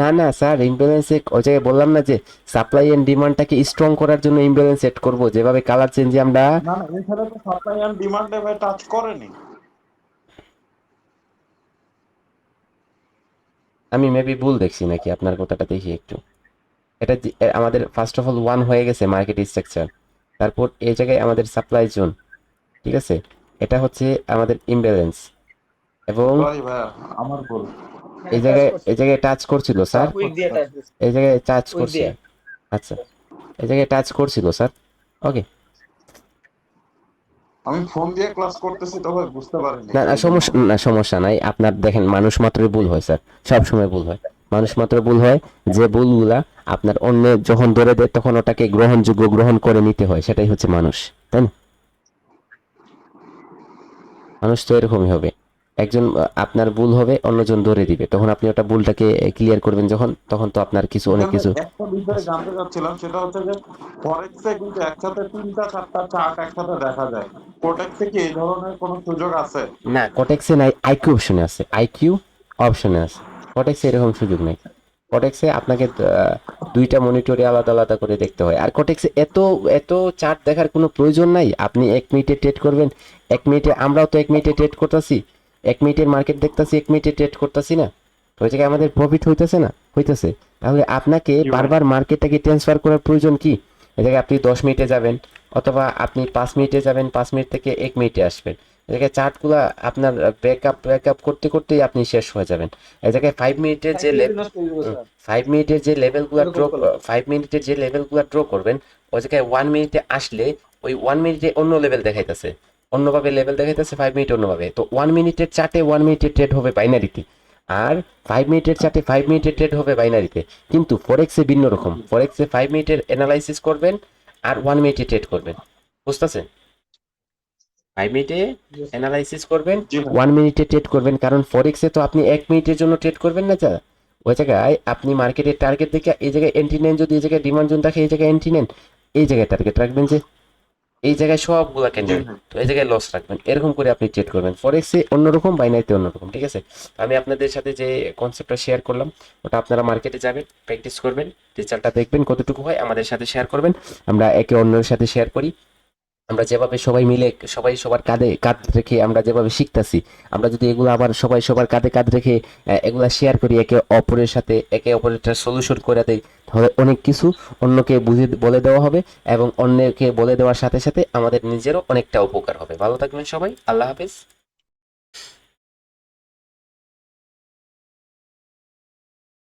A: না না স্যার, ইমব্যালেন্সে ওই জায়গায় বললাম না যে সাপ্লাই এন্ড ডিমান্ডটাকে স্ট্রং করার জন্য ইমব্যালেন্স সেট করব, যেভাবে কালার চেঞ্জে আমরা।
B: না না এখানে তো সাপ্লাই এন্ড ডিমান্ডে ভাই টাচ করেনি।
A: আমি মেবি ভুল দেখছি নাকি, আপনার কথাটা দেখি একটু। এটা আমাদের ফার্স্ট অফ অল 1 হয়ে গেছে মার্কেট স্ট্রাকচার, তারপর এই জায়গায় আমাদের সাপ্লাই জোন, ঠিক আছে, এটা হচ্ছে আমাদের ইমব্যালেন্স, এবং
F: আমার ভুল।
A: এই জায়গায় টাচ করছিল স্যার,
D: উইক দিয়ে টাচ দিচ্ছি,
A: এই জায়গায় টাচ
D: উইক
A: করছে,
D: দিয়ে।
A: আচ্ছা এই জায়গায় টাচ করছিল স্যার। ওকে,
F: আমি ফোন দিয়ে ক্লাস করতেছি তো ভাই বুঝতে পারিনি।
A: সমস্যা নাই, আপনার দেখেন মানুষ মাত্রই ভুল হয় স্যার, সব সময় ভুল হয়, মানুষ মাত্র ভুল হয়, যে ভুলগুলা আপনার অন্য যখন ধরে দেয় তখন ওটাকে গ্রহণযোগ্য গ্রহণ করে নিতে হয়, সেটাই হচ্ছে মানুষ, তাই না? মানুষ তো এরকমই হবে, একজন আপনার ভুল হবে অন্যজন ধরে দিবে, তখন আপনি ওটা ভুলটাকে ক্লিয়ার করবেন যখন, তখন তো আপনার কিছু অনেক কিছু।
F: একটা বিষয় জানতে চাচ্ছিলাম, সেটা হচ্ছে যে ফরেক্সে কিন্তু একসাথে 3টা 4টা চার্ট একসাথে দেখা যায়। কোটেক্সে কি এই ধরনের কোনো সুযোগ আছে?
A: না, কোটেক্সে নাই, আইকিউ অপশনে আছে, আইকিউ অপশনে আছে, কোটেক্সে এরকম সুযোগ নেই। কোটেক্সে আপনাকে দুইটা মনিটরে আলাদা আলাদা করে দেখতে হয়, আর কোটেক্সে এত এত চার্ট দেখার কোনো প্রয়োজন নাই। আপনি 1 মিনিটে ট্রেড করবেন, 1 মিনিটে, আমরাও তো 1 মিনিটে ট্রেড করতেছি, 1 মিনিটের মার্কেট দেখতেছি, 1 মিনিটে ট্রেড করতেছি না, ওই জায়গায় আমাদের প্রফিট হইতেছে না, হইতেছে। তাহলে আপনাকে বারবার মার্কেটটাকে ট্রান্সফার করার প্রয়োজন কি? এই জায়গায় আপনি 10 মিনিটে যাবেন, অথবা আপনি 5 মিনিটে যাবেন, 5 মিনিট থেকে 1 মিনিটে আসবেন। এই জায়গায় চার্টগুলো আপনার ব্যাকআপ করতে করতেই আপনি শেষ হয়ে যাবেন। এই জায়গায় 5 মিনিটের যে 5 মিনিটের যে লেভেলগুলো ড্র 5 মিনিটের যে লেভেলগুলো ড্র করবেন, ওই জায়গায় 1 মিনিটে আসলে ওই 1 মিনিটে অন্য লেভেল দেখাইতেছে, অন্যভাবে লেভেল দেখাইতেছে, 5 মিনিট অন্যভাবে। তো 1 মিনিটের চার্টে 1 মিনিটের ট্রেড হবে বাইনারিতে, আর 5 মিনিটের চার্টে 5 মিনিটের ট্রেড হবে বাইনারিতে। কিন্তু ফরেক্সে ভিন্ন রকম, ফরেক্সে 5 মিনিটের অ্যানালাইসিস করবেন আর 1 মিনিটে ট্রেড করবেন, বুঝতেছেন? 5 মিনিটে অ্যানালাইসিস করবেন, 1 মিনিটে ট্রেড করবেন, কারণ ফরেক্সে তো আপনি 1 মিনিটের জন্য ট্রেড করবেন না, যা ওই জায়গায় আপনি মার্কেটের টার্গেট দেখে এই জায়গায় এন্ট্রি নেন, যদি এই জায়গায় ডিমান্ড জোন থাকে এই জায়গায় এন্ট্রি নেন, এই জায়গায় টার্গেট রাখবেন যে এই জায়গায় সবগুলা ক্যান্ডেল, তো এই জায়গায় লস রাখবেন, এরকম করে আপনি ট্রেড করবেন। ফরেক্সে অন্যরকম, বাইনারিতে অন্যরকম, ঠিক আছে? আমি আপনাদের সাথে যে কনসেপ্টটা শেয়ার করলাম, ওটা আপনারা মার্কেটে যাবেন, প্র্যাকটিস করবেন, রেজাল্টটা দেখবেন কতটুকু হয়, আমাদের সাথে শেয়ার করবেন, আমরা একে অন্যের সাথে শেয়ার করি। আমরা যেভাবে সবাই মিলে, সবাই সবার কাঁধে কাঁধ রেখে আমরা যেভাবে শিখতাছি, আমরা যদি এগুলো আবার সবাই সবার কাঁধে কাঁধ রেখে এগুলা শেয়ার করি, একে অপরের সাথে একে অপরের সলিউশন করে দেই, তাহলে অনেক কিছু অন্যকে বলে দেওয়া হবে, এবং অন্যকে বলে দেওয়ার সাথে সাথে আমাদের নিজেরও অনেকটা উপকার হবে। ভালো থাকবেন সবাই, আল্লাহ হাফেজ।